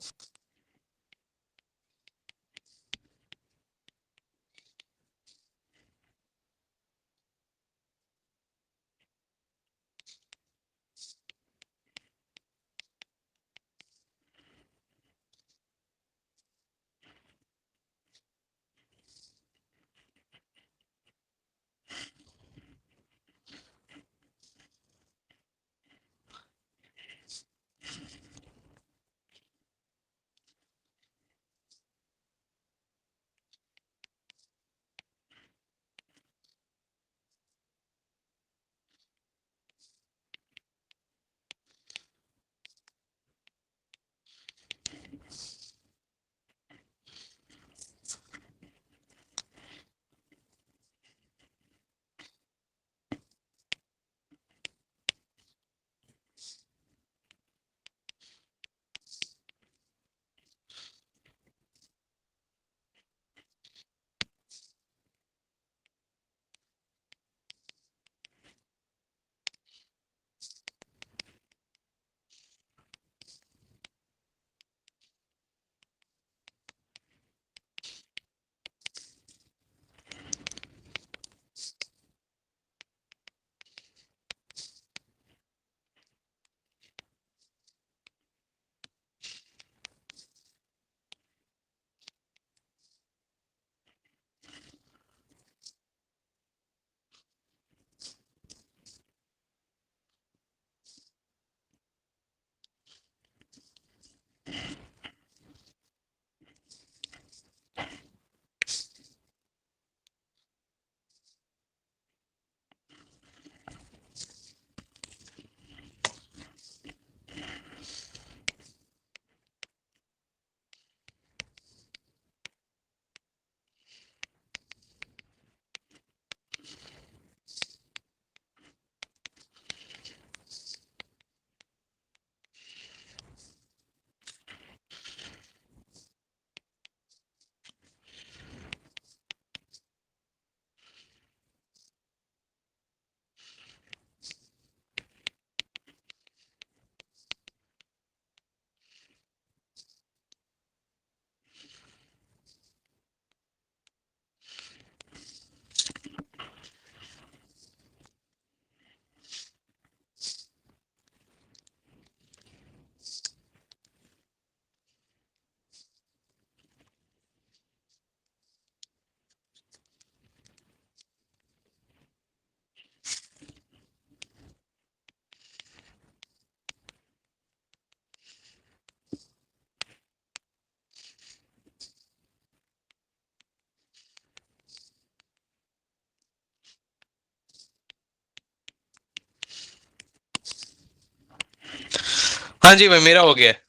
हाँ जी भाई, मेरा हो गया है।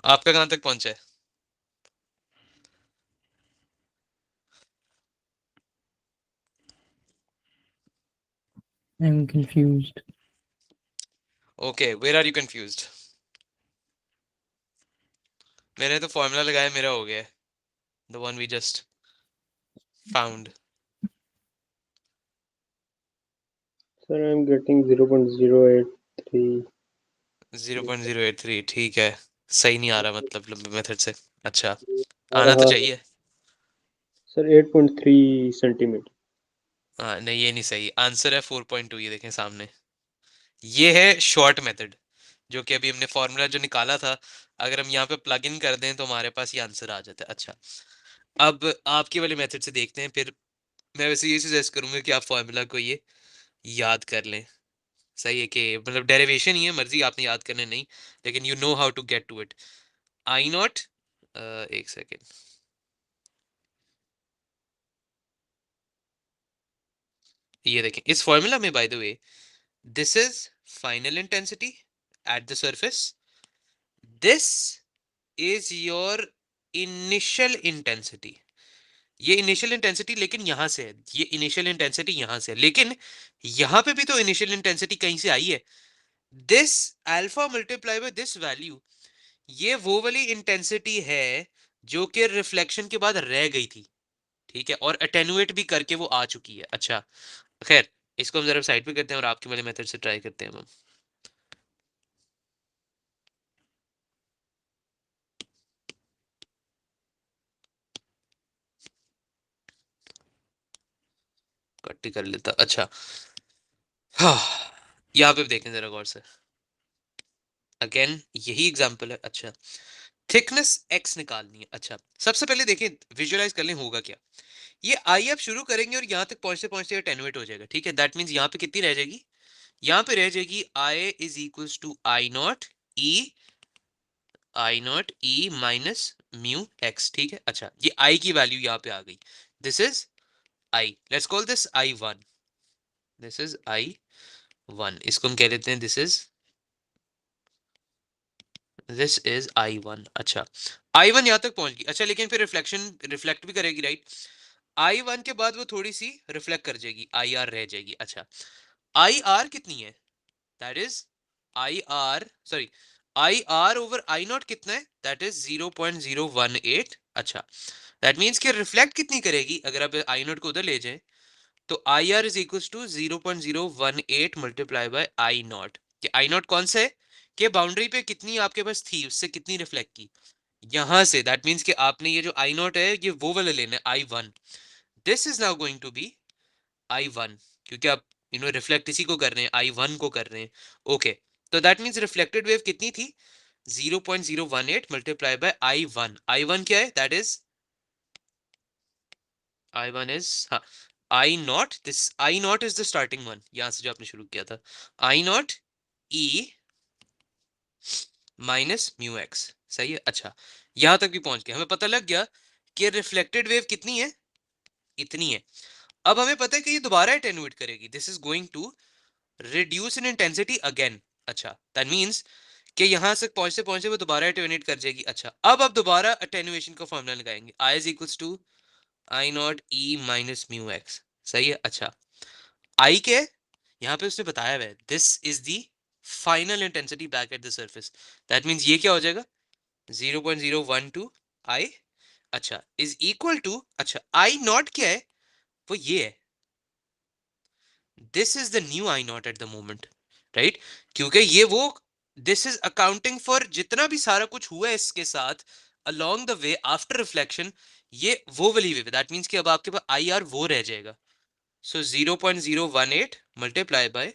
आपका कहाँ तक पहुंचा है? I'm confused. Okay, where are you confused? मैंने तो फॉर्मूला लगाया, मेरा हो गया है, the one we just found. Sir, I'm getting 0.083. 0.083, ठीक है। सही नहीं आ रहा मतलब लंबे मेथड से। अच्छा, आ आना तो रहा है चाहिए। Sir 8.3 centimetre. हाँ नहीं, ये नहीं सही, आंसर है 4.2, ये देखें सामने। ये है शॉर्ट मेथड, जो कि अभी हमने फॉर्मूला जो निकाला था, अगर हम यहाँ पे प्लग इन कर दें तो हमारे पास ये आंसर आ जाता है। अच्छा, अब आपके वाले मेथड से देखते हैं फिर। मैं वैसे ये सजेस्ट करूंगा कि आप फॉर्मूला को ये याद कर लें। सही है कि मतलब डेरिवेशन ही है, मर्जी आपने याद करने नहीं, लेकिन you know how to get to it. I not, एक सेकेंड, ये देखें इस फॉर्मूला में, by the way, this is final intensity at the surface, this is your initial intensity. ये इनिशियल इंटेंसिटी लेकिन यहां से है, ये इनिशियल इंटेंसिटी यहां से है, लेकिन यहां पे भी तो इनिशियल इंटेंसिटी कहीं से आई है। This alpha multiply by this value, ये वो वाली इंटेंसिटी है जो कि रिफ्लेक्शन के बाद रह गई थी, ठीक है, और अटेनुएट भी करके वो आ चुकी है। अच्छा, खैर, इसको हम जरा साइड पे करते हैं और आपके वाले मेथड से ट्राई करते हैं हम। कट ही कर लेता। अच्छा हाँ, यहाँ पे देखें जरा गौर से, अगेन यही एग्जांपल है। अच्छा, थिकनेस x निकालनी है। अच्छा, सबसे पहले देखें, विजुअलाइज कर लें होगा क्या। ये आई आप शुरू करेंगे और यहाँ तक पहुंचते पहुंचते अटेनुएट हो जाएगा, ठीक है। दैट मीन्स यहाँ पे कितनी रह जाएगी, यहाँ पे रह जाएगी I is equals to I not E minus mu X, ठीक है। अच्छा, ये आई की वैल्यू यहाँ पे आ गई, this is I, let's call this I one, this is I one, इसको हम कह लेते हैं दिस इज आई वन। अच्छा, आई वन यहाँ तक पहुंच गई। अच्छा, लेकिन फिर रिफ्लेक्शन रिफ्लेक्ट भी करेगी, राइट। आई वन के बाद वो थोड़ी सी रिफ्लेक्ट कर जाएगी, आई आर रह जाएगी। अच्छा, आई आर कितनी है, that is I R, sorry, I R over I not कितना है, दैट इज 0.018। अच्छा, दैट मीन्स कि रिफ्लेक्ट कितनी करेगी, अगर आप आई नॉट को उधर ले जाएं तो I R is equal to 0.018 multiply by I not. कि आई नॉट कौन सा है, कि बाउंड्री पे कितनी आपके पास थी, उससे कितनी रिफ्लेक्ट की यहां से। दैट मीन्स कि आपने ये जो आई नॉट है ये वो वाला लेना है, I one. This is now going to be I one, क्योंकि आप रिफ्लेक्ट इसी को कर रहे हैं, आई वन को कर रहे हैं। ओके, तो दैट मीन्स रिफ्लेक्टेड वेव कितनी थी, 0.018 multiply by I one. I one क्या है, that is I one is, हाँ, I naught, this I naught is the starting one, यहां से जो आपने शुरू किया था, I not E minus mu X, सही है। अच्छा, यहां तक भी पहुंच गया, हमें पता लग गया कि रिफ्लेक्टेड वेव कितनी है, इतनी है। अब हमें पता है कि ये दोबारा अटेन्यूएट करेगी, this is going to reduce in intensity again. अच्छा, दैट मींस कि यहां से पहुंचते पहुंचते वो दोबारा अटेन्यूएट कर जाएगी। अच्छा, अब आप दोबारा अटेन्यूएशन का फॉर्मूला लगाएंगे, I is equals to I not E minus mu X, सही है। अच्छा, आई के यहाँ पे उसने बताया हुआ है this is the final intensity back at the surface, that means ये क्या हो जाएगा 0.012 आई, अच्छा, इज इक्वल टू, अच्छा, आई नॉट क्या है, वो ये है, this is the new I not at the moment, right. क्योंकि ये वो, दिस इज अकाउंटिंग फॉर जितना भी सारा कुछ हुआ है इसके साथ along the way after reflection, ये वो वाली वे, दैट मींस कि अब आपके पास आई आर वो रह जाएगा। सो 0.018 multiply by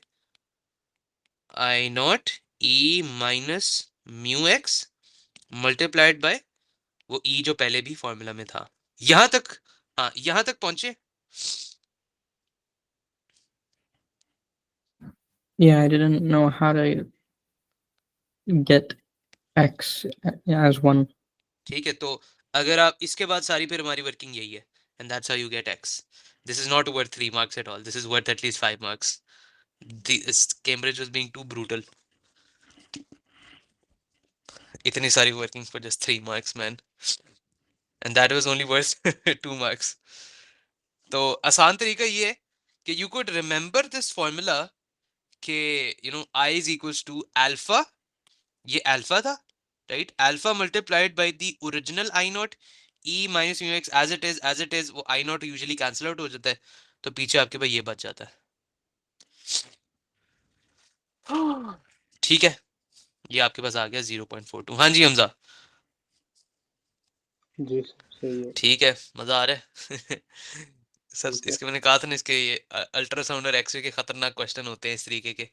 I not E minus mu x multiplied by वो ई जो पहले भी फॉर्मूला में था। यहां तक, हाँ, यहां तक पहुंचे। Yeah, I didn't know how to get x as one. ठीक है, तो अगर आप इसके बाद सारी फिर हमारी वर्किंग यही है, and that's how you get x. This is not worth 3 marks at all, this is worth at least 5 marks. This Cambridge was being too brutal, इतनी सारी working for just 3 marks man, and that was only worth 2 marks. तो आसान तरीका ये है कि you could remember this formula कि I is equals to alpha, ये अल्फा था, right, alpha multiplied by the original I not E minus mu x, as it is वो I not usually cancel out हो जाता है, तो पीछे आपके पास ये बच जाता है। ठीक है, ये आपके पास आ गया 0.42। हाँ जी हमजा, जी सही है। ठीक है, मजा आ रहा है। सर ठीक है। इसके मैंने कहा था ना, इसके ये अल्ट्रासाउंड और एक्सरे के खतरनाक क्वेश्चन होते हैं इस तरीके के,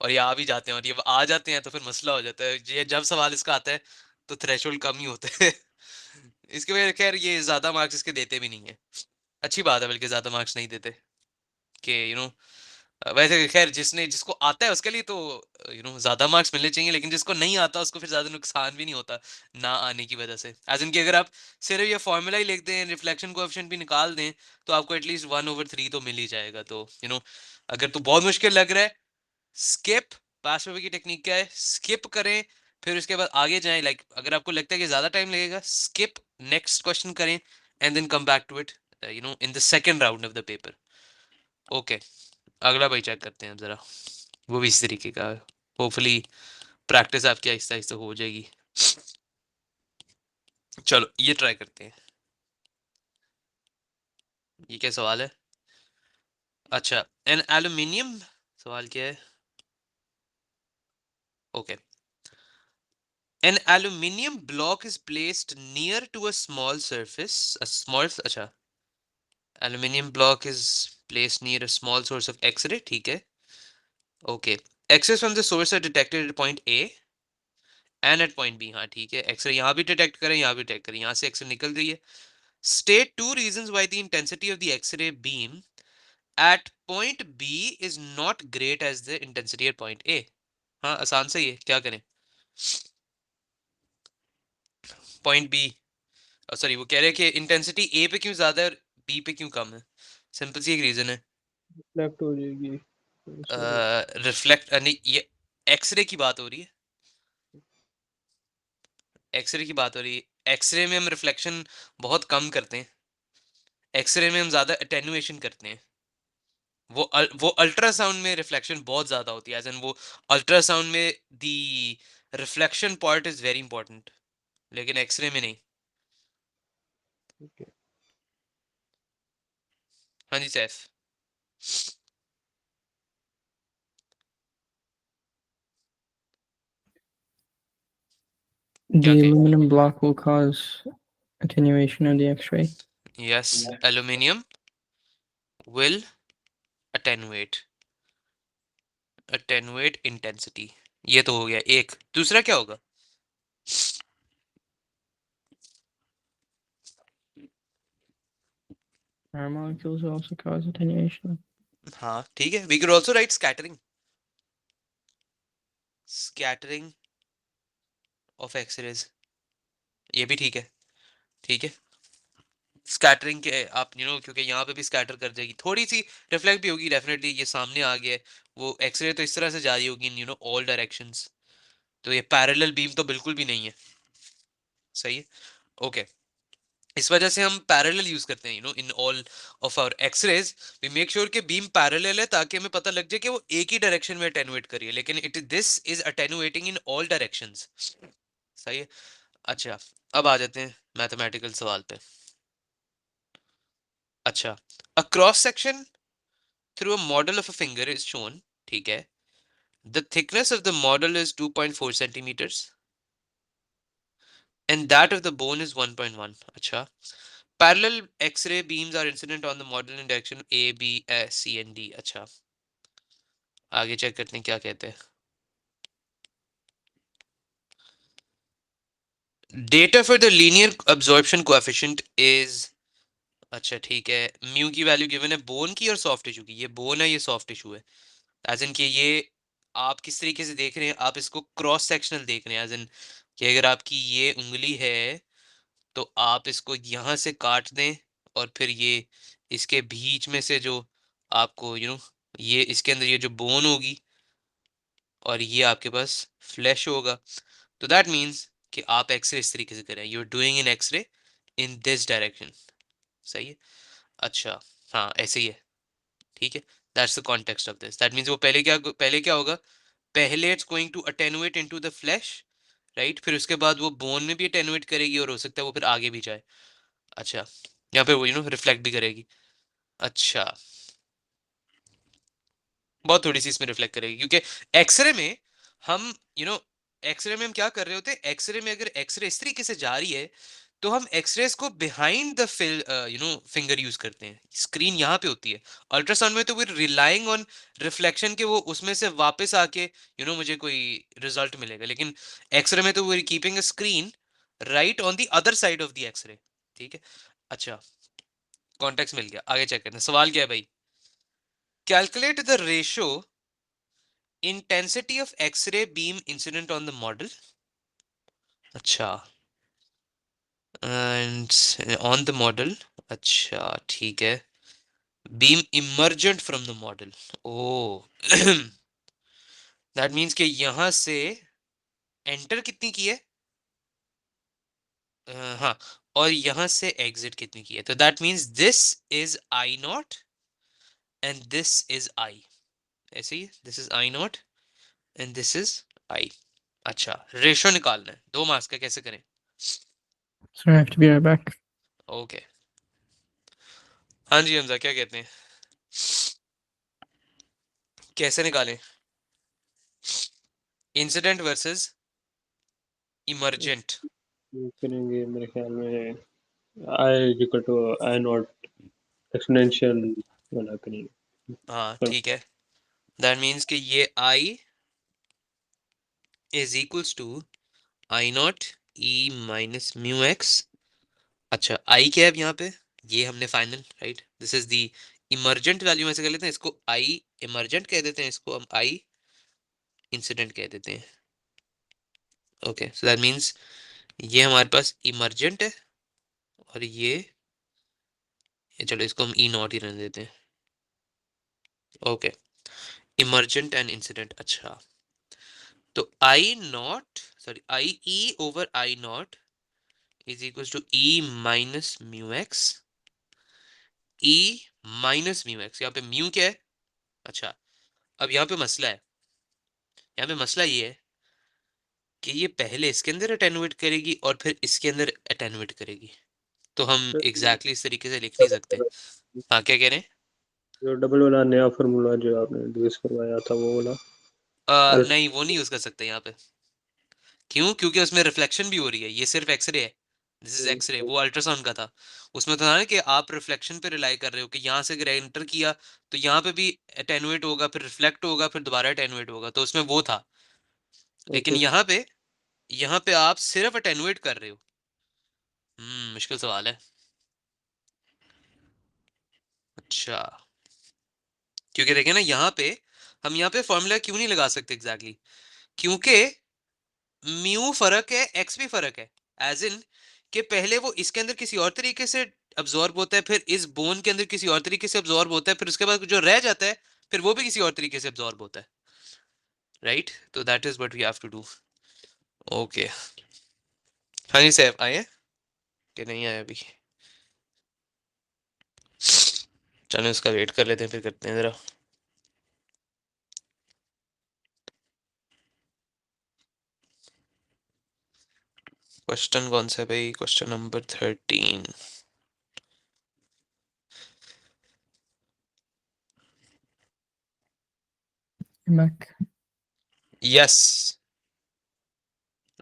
और ये आ भी जाते हैं, और ये आ जाते हैं तो फिर मसला हो जाता है, ये जब सवाल इसका आता है तो थ्रेशोल्ड कम ही होते हैं। इसके वजह खैर ये ज्यादा मार्क्स इसके देते भी नहीं है, अच्छी बात है, बल्कि ज्यादा मार्क्स नहीं देते कि वैसे खैर जिसने जिसको आता है उसके लिए तो ज्यादा मार्क्स मिलने चाहिए, लेकिन जिसको नहीं आता उसको फिर ज्यादा नुकसान भी नहीं होता ना आने की वजह से। एज इनकी अगर आप सिर्फ ये फॉर्मूला ही लिख दें, रिफ्लेक्शन कोएफिशिएंट भी निकाल दें, तो आपको एटलीस्ट 1/3 तो मिल ही जाएगा। तो अगर तो बहुत मुश्किल लग रहा है, स्किप, पास पेपर की टेक्निक क्या है, स्किप करें, फिर उसके बाद आगे जाएं। लाइक अगर आपको लगता है कि ज्यादा टाइम लगेगा, स्किप, नेक्स्ट क्वेश्चन करें, and then come back to it in the second round of the paper. Okay, अगला भाई चेक करते हैं अब जरा, वो भी इस तरीके का है, होपफुली प्रैक्टिस आपकी आहिस्ता आहिस्ता हो जाएगी। चलो ये ट्राई करते हैं, ये क्या सवाल है। अच्छा, एन एल्यूमिनियम, सवाल क्या है, okay, an aluminium block is placed near to a small surface, a small, अच्छा, Aluminium block is placed near a small source of X-ray. ठीक है. Okay. X-rays from the source are detected at point A and at point B. हाँ ठीक है. X-ray यहाँ भी detect करें, यहाँ भी detect करें. यहाँ से X-ray निकल रही है. State two reasons why the intensity of the X-ray beam at point B is not great as the intensity at point A. हाँ आसान सही है. क्या करें? Point B. सॉरी वो कह रहे हैं कि इंटेंसिटी ए पे क्यों ज्यादा है और बी पे क्यों कम है. सिंपल सी एक रीजन है. रिफ्लेक्ट हो जाएगी इसलिए। रिफ्लेक्ट नहीं, ये एक्सरे की बात हो रही है. एक्सरे की बात हो रही है. एक्सरे में हम रिफ्लेक्शन बहुत कम करते हैं. एक्सरे में हम ज्यादा अटेन्युएशन करते हैं. वो अल्ट्रासाउंड में रिफ्लेक्शन बहुत ज्यादा होती है. एज एन वो अल्ट्रासाउंड में the reflection part is very important, लेकिन एक्सरे में नहीं. Okay. हाँ जी सैफ. The क्या कहें? aluminum block will cause attenuation of the X-ray. Yes, aluminium will attenuate. Attenuate intensity. ये तो हो गया एक. दूसरा क्या होगा? Our molecules will also cause attenuation. हाँ ठीक है. We can also write scattering. Scattering of x-rays. ये भी ठीक है. ठीक है. स्कैटरिंग के आप क्योंकि यहाँ पे भी स्कैटर कर जाएगी, थोड़ी सी रिफ्लेक्ट भी होगी डेफिनेटली. ये सामने आ गया है. वो एक्सरे तो इस तरह से जा रही होगी इन ऑल डायरेक्शंस. तो ये पैरेलल बीम तो बिल्कुल भी नहीं है. सही है. ओके. इस वजह से हम पैरेलल यूज करते हैं in all of our x-rays. We make sure कि बीम पैरेलल है ताकि हमें पता लग जाए कि वो एक ही डायरेक्शन में अटेनुएट कर रही है, लेकिन this is attenuating in all directions. सही है. अच्छा, अब आ जाते हैं मैथमेटिकल सवाल पे. अच्छा, a cross section through a model of a finger is shown. ठीक है. The thickness of the model is 2.4 centimetres and that of the bone is 1.1. अच्छा. Parallel X-ray beams are incident on the model in direction A, B, C and D. अच्छा. आगे चेक करते हैं क्या कहते हैं. Data for the linear absorption coefficient is. अच्छा ठीक है. म्यू की वैल्यू गिवन है बोन की और सॉफ्ट टिश्यू की. ये बोन है, ये सॉफ्ट टिश्यू है. एज इन कि ये आप किस तरीके से देख रहे हैं, आप इसको क्रॉस सेक्शनल देख रहे हैं. एज इन कि अगर आपकी ये उंगली है तो आप इसको यहाँ से काट दें और फिर ये इसके बीच में से जो आपको ये इसके अंदर ये जो बोन होगी और ये आपके पास फ्लैश होगा. तो दैट मीन्स कि आप एक्सरे इस तरीके से करें. You are doing in X-ray in this direction. सही है. अच्छा. हाँ ऐसे ही है. ठीक है. That's the context of this. That means वो पहले क्या होगा. पहले it's going to attenuate into the flesh, right. फिर उसके बाद वो बोन में भी अटेनुएट करेगी और हो सकता है वो फिर आगे भी जाए. अच्छा. या फिर वो रिफ्लेक्ट भी करेगी. अच्छा. बहुत थोड़ी सी इसमें रिफ्लेक्ट करेगी क्योंकि एक्सरे में हम एक्सरे में हम क्या कर रहे होते हैं. एक्सरे में अगर एक्सरे इस तरीके से जा रही है तो हम एक्सरेज को बिहाइंड द फिंगर यूज करते हैं. स्क्रीन यहाँ पे होती है. अल्ट्रासाउंड में तो वी रिलाइंग ऑन रिफ्लेक्शन के वो उसमें से वापस आके मुझे कोई रिजल्ट मिलेगा. लेकिन एक्सरे में तो we keeping a screen right on the other side of the x-ray. ठीक है. अच्छा, कॉन्टेक्स्ट मिल गया. आगे चेक करते हैं. सवाल क्या है भाई. Calculate the ratio intensity of X-ray beam incident on the model. अच्छा. And on the model. अच्छा ठीक है. Beam emergent from the model. Oh. That means कि यहाँ से enter कितनी की है. हाँ. और यहाँ से exit कितनी की है. तो that means this is I naught and this is I. ऐसे ही. This is I naught and this is I. अच्छा, रेशो निकालना है 2 मार्क्स का. कैसे करें. Sorry, I have to be right back. Okay. हाँ जी हमजा, क्या कहते हैं. कैसे निकालें. Incident versus emergent. करेंगे मेरे ख्याल में I is equal to I naught exponential वाला करेंगे। हाँ ठीक है, दैट मीन्स कि ये I is equals to I not E minus mu x. अच्छा I क्या है अब यहाँ पे, ये हमने final right, this is the emergent value में से कर लेते हैं, इसको I इमर्जेंट कह देते हैं, इसको हम I इंसिडेंट कह देते हैं। ओके सो दैट मीन्स ये हमारे पास इमर्जेंट है और ये चलो इसको हम ई नॉट ही रहने देते हैं। Okay emergent and incident. अच्छा तो I naught sorry I E over I naught is equal to E minus mu X. E minus mu X, यहाँ पे म्यू क्या है। अच्छा अब यहाँ पे मसला है, यहाँ पे मसला ये है कि ये पहले इसके अंदर अटेनुएट करेगी और फिर इसके अंदर अटेनुएट करेगी, तो हम एग्जैक्टली इस तरीके से लिख नहीं सकते। हाँ क्या कह रहे हैं। जो डबल वाला नया फार्मूला जो आपने इंट्रोड्यूस करवाया था वो वाला नहीं वो नहीं यूज कर सकते यहाँ पे। क्यों, क्योंकि उसमें रिफ्लेक्शन भी हो रही है, ये सिर्फ एक्सरे है, दिस इज एक्सरे, वो अल्ट्रासाउंड का था। उसमें तो था ना कि आप रिफ्लेक्शन पे रिलाई कर रहे हो कि यहाँ से अगर एंटर किया तो यहाँ पे भी अटेनुएट होगा, फिर रिफ्लेक्ट होगा, फिर दोबारा अटेनुएट होगा, तो उसमें वो था। लेकिन ओके। यहाँ पे आप सिर्फ अटेनुएट कर रहे हो। मुश्किल सवाल है। अच्छा क्योंकि देखें ना हम यहाँ पे फॉर्मूला क्यों नहीं लगा सकते एग्जैक्टली क्योंकि म्यू फर्क है, एक्स भी फर्क है, एज इन कि पहले वो इसके अंदर किसी और तरीके से अब्जॉर्ब होता है, फिर इस बोन के अंदर किसी और तरीके से अब्जॉर्ब होता है, फिर उसके बाद जो रह जाता है फिर वो भी किसी और तरीके से अब्जॉर्ब होता है, राइट। तो that is what we have to do. Okay हाँ जी सैफ आए कि नहीं आए अभी, चलो इसका वेट कर लेते हैं फिर करते हैं जरा। क्वेश्चन कौन सा है भाई, question number 13। Back. Yes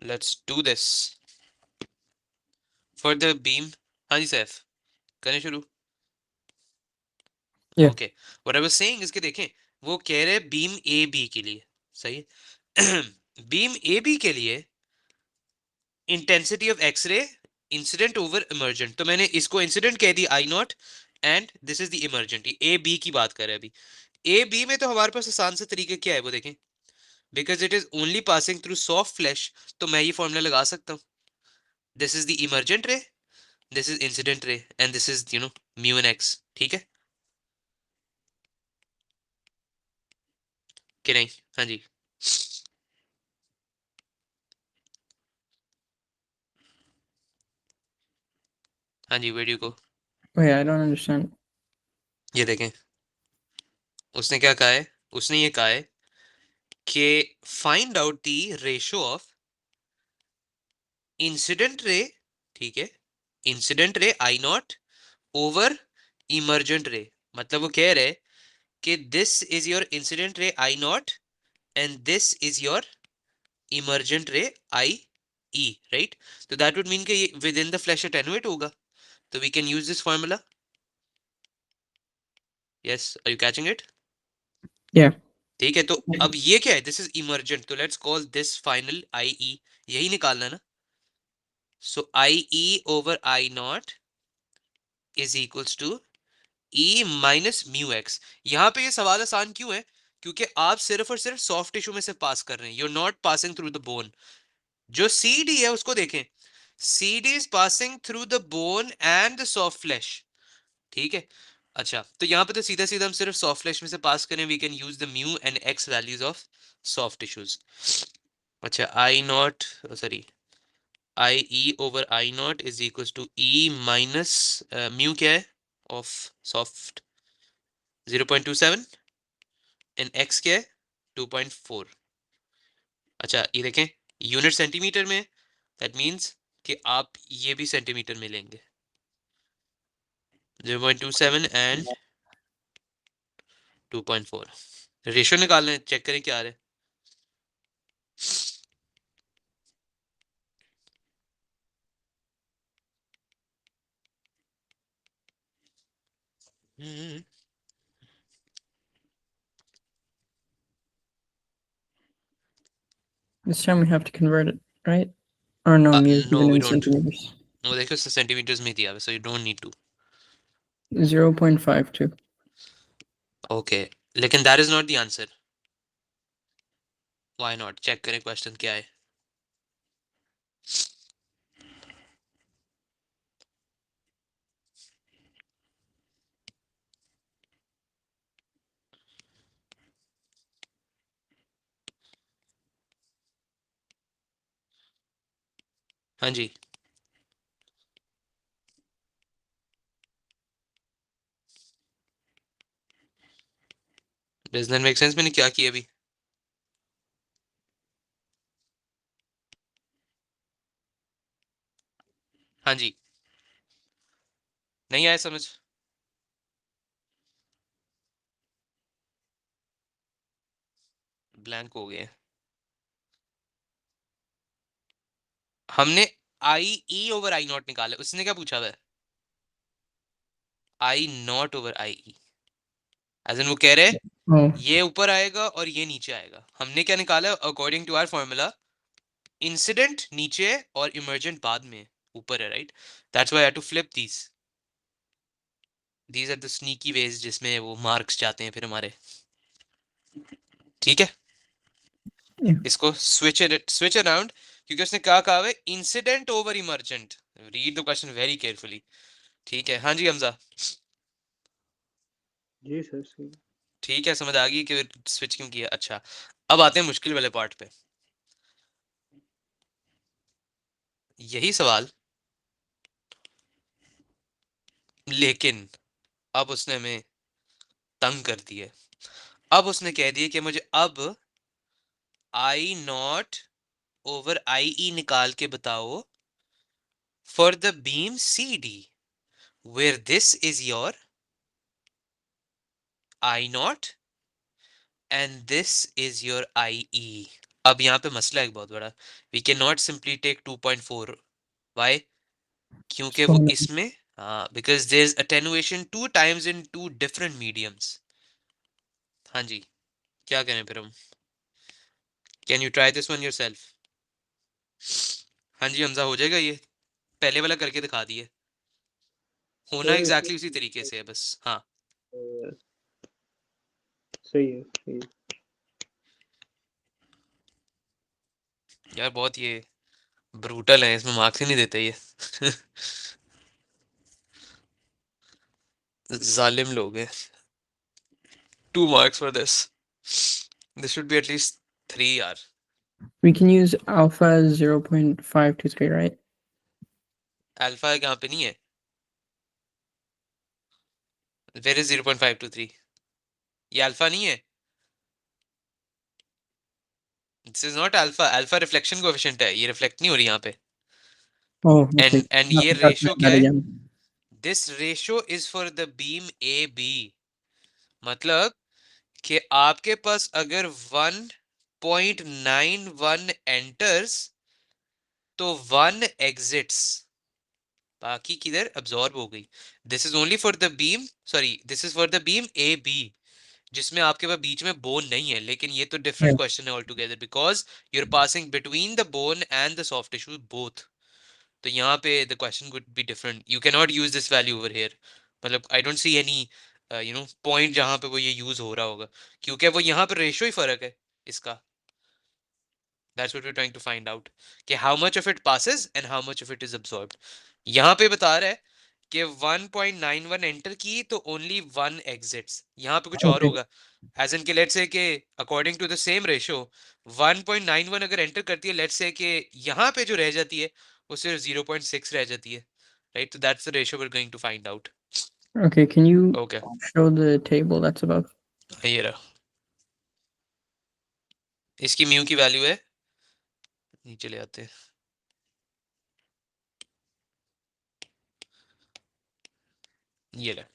let's do this for the beam. हाँ जी सैफ करें शुरू। Yeah. Okay what I was saying इसके देखें, वो कह रहे बीम ए बी के लिए, सही है बीम ए बी के लिए intensity of X-ray incident over emergent, तो मैंने इसको इंसिडेंट कह दी I naught and this is the emergent, A B की बात कर रहे हैं अभी। ए बी में तो हमारे पास आसान सा तरीका क्या है वो देखें, because it is only passing through soft flesh, तो मैं ये फॉर्मूला लगा सकता हूँ, this is the emergent ray, this is incident ray and this is mu N x, ठीक है कि नहीं। हाँ जी हाँ जी वीडियो को Wait, I don't understand. ये देखें, उसने क्या कहा है, उसने ये कहा है कि find out the ratio of incident ray, ठीक है, incident ray I naught over emergent रे, मतलब वो कह रहे कि this is your incident ray I naught and this is your emergent ray I E, right. तो दैट वुड मीन कि ये within the flesh attenuate होगा, तो we can use this formula. Yes are you catching it. Yeah. ठीक है तो अब ये क्या है, दिस इज इमर्जेंट, तो let's call this final I E, यही निकालना है ना। So I E over I naught is equals to E minus mu x. यहां पे ये सवाल आसान क्यों है, क्योंकि आप सिर्फ और सिर्फ सॉफ्ट टिश्यू में से पास कर रहे हैं, you are not passing through the bone. जो सी डी है उसको देखें, C D is passing through the bone and the soft flesh, ठीक है। अच्छा तो यहाँ पे तो सीधा सीधा हम सिर्फ सॉफ्ट फ्लैश में से पास करें, we can use the mu and X values of soft tissues. अच्छा I naught sorry I E over I naught is equal to E minus mu क्या है ऑफ सॉफ्ट 0.27 एंड एक्स क्या है 2.4। अच्छा ये देखें यूनिट सेंटीमीटर में, दैट मीन्स कि आप ये भी सेंटीमीटर में लेंगे, 0.27 एंड 2.4। रेशियो निकाल लें, चेक करें क्या आ रहा है। This time we have to convert it, right? Or no, mu is No, given we in don't. centimeters. वो देखो सेंटीमीटर्स में दिया है, so you don't need to. 0.52. Okay, लेकिन that is not the answer. Why not? Check करें question क्या है. हाँ जी. Does that make sense? मैंने क्या किया अभी? हाँ जी. नहीं आया समझ? ब्लैंक हो गए. हमने आई ई ओवर आई नॉट निकाला. उसने क्या पूछा हुआ है? I naught over I E. As in वो कह रहे Oh, ये ऊपर आएगा और ये नीचे आएगा. हमने क्या निकाला according to our formula? Incident नीचे और इमर्जेंट बाद में ऊपर है, right? That's why I had to flip these are the sneaky ways जिसमें वो मार्क्स जाते हैं फिर हमारे. ठीक है. yeah. इसको स्विच अराउंड, क्योंकि उसने क्या कहा है? Incident over emergent. Read the question very carefully. ठीक है. हाँ जी हमजा. जी सर सही. ठीक है, समझ आ गई कि स्विच क्यों किया. अच्छा, अब आते हैं मुश्किल वाले पार्ट पे. यही सवाल, लेकिन अब उसने हमें तंग कर दिया. अब उसने कह दिया कि मुझे अब आई नॉट ओवर आई ई निकाल के बताओ for the beam C D, where this is your I naught and this is your I E. अब यहाँ पे मसला है एक बहुत बड़ा. We can not simply take 2.4. Why? क्योंकि वो So, इसमें, हाँ, because there is attenuation two times in two different mediums. हाँ जी. क्या करें फिर हम? Can you try this one yourself? हाँ जी हमजा, हो जाएगा ये. पहले वाला करके दिखा दिए. होना सर इसमें एग्जैक्टली उसी तरीके से है बस. हाँ. सही है सही. यार बहुत ये ब्रूटल है, इसमें मार्क्स ही नहीं देते ये. जालिम लोग हैं. 2 marks for this. This should be at least 3 यार. we can use alpha as 0.523, right? Alpha यहाँ पे नहीं है. Where is 0.523? ये अल्फा नहीं है. This is not alpha. Alpha reflection coefficient है, ये रिफ्लेक्ट नहीं हो रही यहाँ पे. Oh, okay. एंड Have ये to रेशो calculate क्या that है? again. This ratio is for the beam A B. मतलब कि आपके पास अगर 1.91 एंटर्स तो 1 एग्जिट्स, बाकी किधर अब्सॉर्ब हो गई. This is only for the beam, sorry, this is for the beam A B, जिसमें आपके पास बीच में बोन नहीं है. लेकिन ये तो डिफरेंट Yeah. क्वेश्चन है all together, because you are passing between the bone and the soft tissue both. तो यहाँ पे the question could be different. You can not use this value over here. मतलब I don't see any point जहाँ पे वो ये यूज हो रहा होगा, क्योंकि वो यहाँ पे रेशो ही फर्क है इसका. That's what we're trying to find out, कि how much of it passes and how much of it is absorbed. यहाँ पे बता रहा है कि 1.91 एंटर की तो only 1 exits. यहाँ पे कुछ और Okay. होगा. As in कि let's say कि according to the same ratio 1.91 अगर एंटर करती है, let's say कि यहाँ पे जो रह जाती है वो सिर्फ 0.6 रह जाती है, right? So that's the ratio we're going to find out. Okay, can you Okay. show the table that's above? ये रहा. इसकी म्यू की वैल्यू है, नीचे ले आते हैं. ये रहा.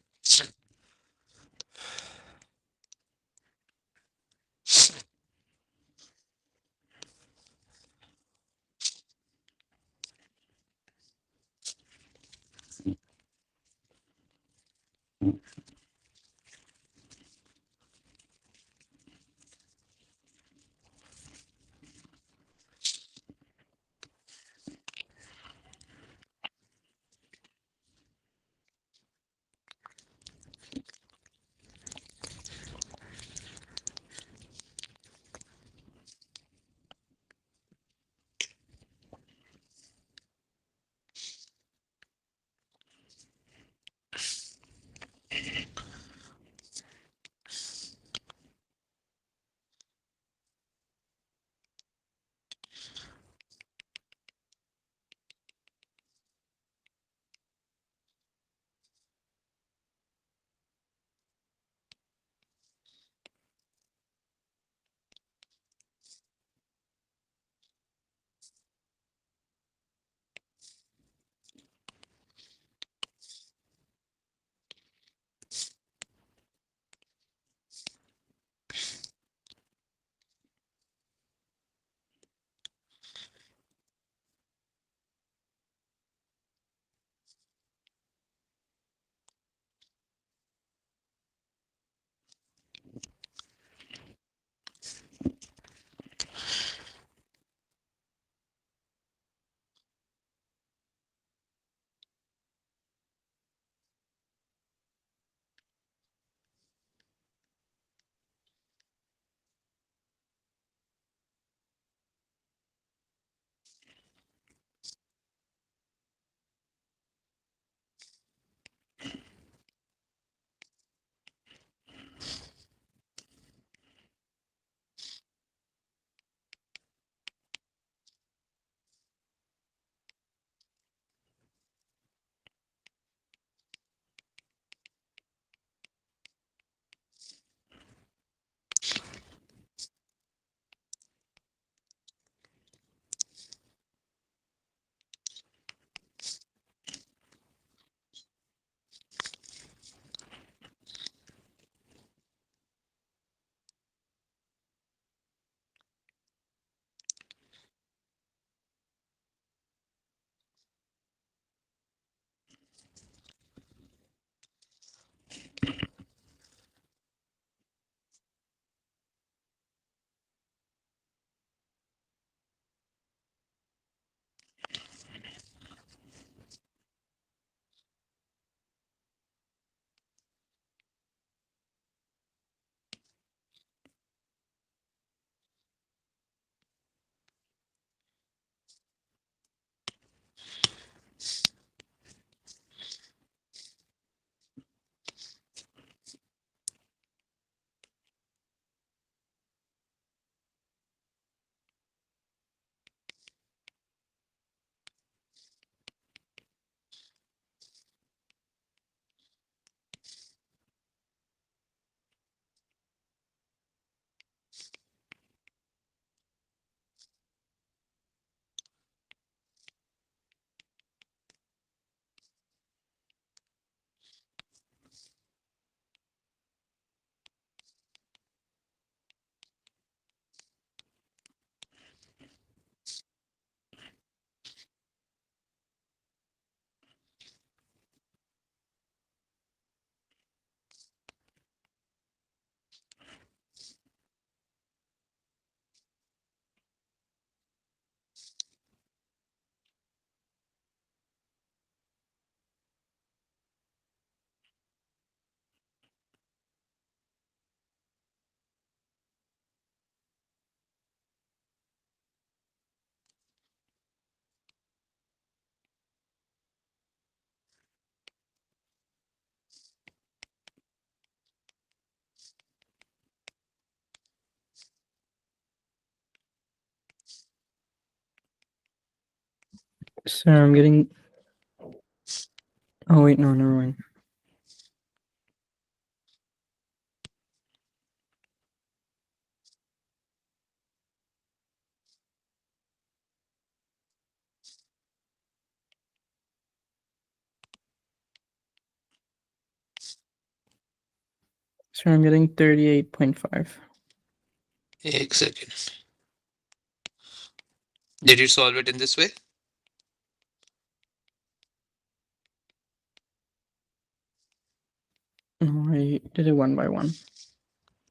Sir, I'm getting. Oh wait, no, never mind. Sir, I'm getting 38.5. एक second. Did you solve it in this way? No, I did it one by one.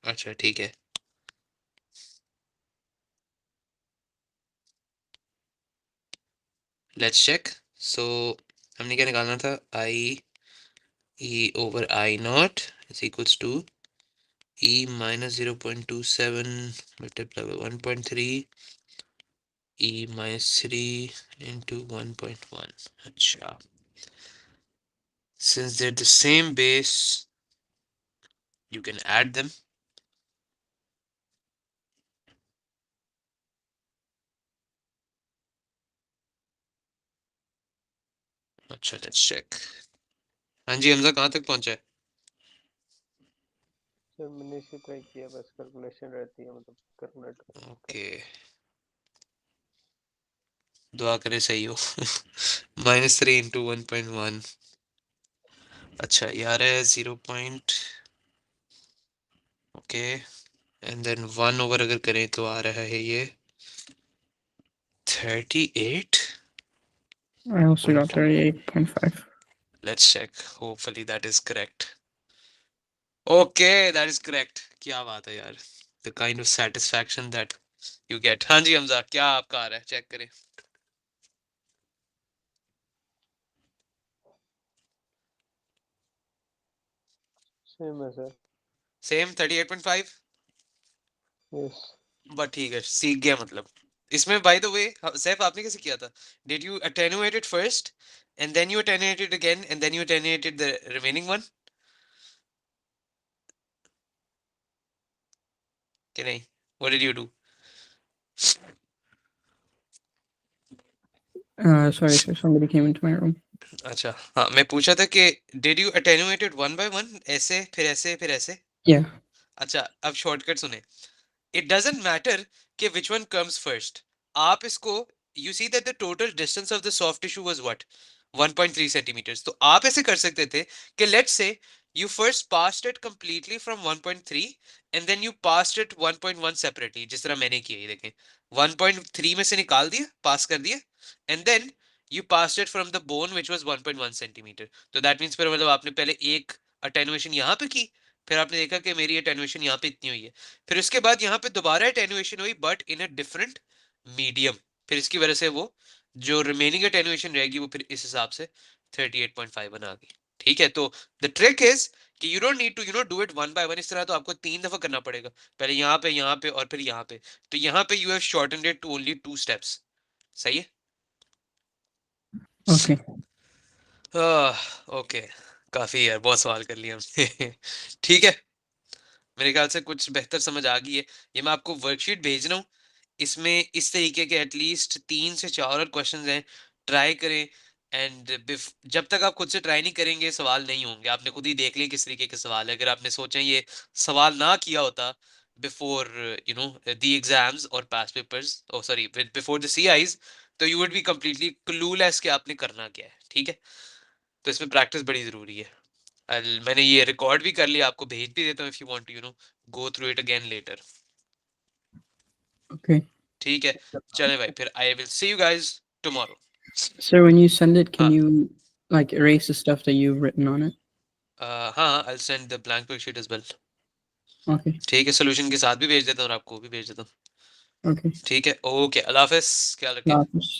अच्छा ठीक है. Let's check. So हमने क्या निकालना था? I E over I naught is equals to E minus 0.27 multiplied by 1.3 E minus 3 into 1.1. अच्छा. Since they're the same base, you can add them. अच्छा, let's check. हाँ जी हमजा कहाँ तक पहुंचा है? सर मैंने इसे ट्राई किया, बस कैलकुलेशन रहती है, मतलब करना. ओके, दुआ करे सही हो. -3 into 1.1. अच्छा ये आ रहा है 0. ओके, एंड देन 1 ओवर अगर करें तो आ रहा है ये 38. I also got 38.5. Let's check. Hopefully that is correct. Okay, that is correct. क्या बात है यार. The kind of satisfaction that you get. हाँ जी हमजा, क्या आपका आ रहा है? चेक करें. सेम है सर. सेम 38.5. यस. बट ठीक है, सीख गया मतलब. इसमें बाय द वे सैफ आपने कैसे किया था? Did you attenuate it first and then you attenuate it again and then you attenuated the remaining one कि नहीं? What did you do? Sorry, sir. Somebody came into my room. अच्छा हाँ, मैं पूछा था कि did you attenuate it one by one, ऐसे फिर ऐसे फिर ऐसे? Yeah. अच्छा अब शॉर्टकट सुने. It doesn't matter कि which one comes first. आप इसको you see that the total distance of the soft tissue was what? 1.3 centimeters. तो आप ऐसे कर सकते थे कि let's say you first passed it completely from 1.3 and then you passed it 1.1 separately, जिस तरह मैंने किया. ये देखें 1.3 में से निकाल दिया, पास कर दिया, and then you passed it from the bone which was 1.1 centimeter. तो that means फिर मतलब आपने पहले एक attenuation यहाँ पे की, फिर आपने देखा कि मेरी attenuation यहाँ पे इतनी हुई है, फिर उसके बाद यहाँ पे दोबारा अटेन्युएशन हुई but in a different medium, फिर इसकी वजह से वो जो रिमेनिंग अटेन्युएशन रहेगी वो फिर इस हिसाब से 38.5 बना गई. ठीक है, तो द ट्रिक इज कि you don't need to do it one by one. इस तरह तो आपको 3 दफा करना पड़ेगा, पहले यहाँ पे और फिर यहाँ पे. तो यहाँ पे you have shortened it to only 2 steps. सही है? Okay. ओके, काफी यार, बहुत सवाल कर लिए हमने. ठीक है, मेरे ख्याल से कुछ बेहतर समझ आ गई है. ये मैं आपको वर्कशीट भेज रहा हूँ, इसमें इस तरीके के एटलीस्ट 3 से 4 और क्वेश्चंस हैं. ट्राई करें एंड जब तक आप खुद से ट्राई नहीं करेंगे सवाल नहीं होंगे. आपने खुद ही देख लिया किस तरीके के सवाल है. अगर आपने सोचा ये सवाल ना किया होता बिफोर द एग्जाम्स और past papers, oh sorry before the CIs, तो you would be completely clueless कि आपने करना क्या है. ठीक है, तो इसमें प्रैक्टिस बड़ी जरूरी है. मैंने ये रिकॉर्ड भी कर लिया, आपको भेज भी देता हूँ if you want to go through it again later. Okay. ठीक है, चले भाई, फिर I will see you guys tomorrow. Sir, when you send it, can हाँ. you like erase the stuff that you've written on it? हाँ, I will send the blank worksheet as well. Okay. ठीक है, सोल्यूशन के साथ भी भेज देता हूँ और आपको भी भेज देता हूँ. Okay. ठीक है, ओके, अल्लाह हाफिज, ख्याल रखें. Office.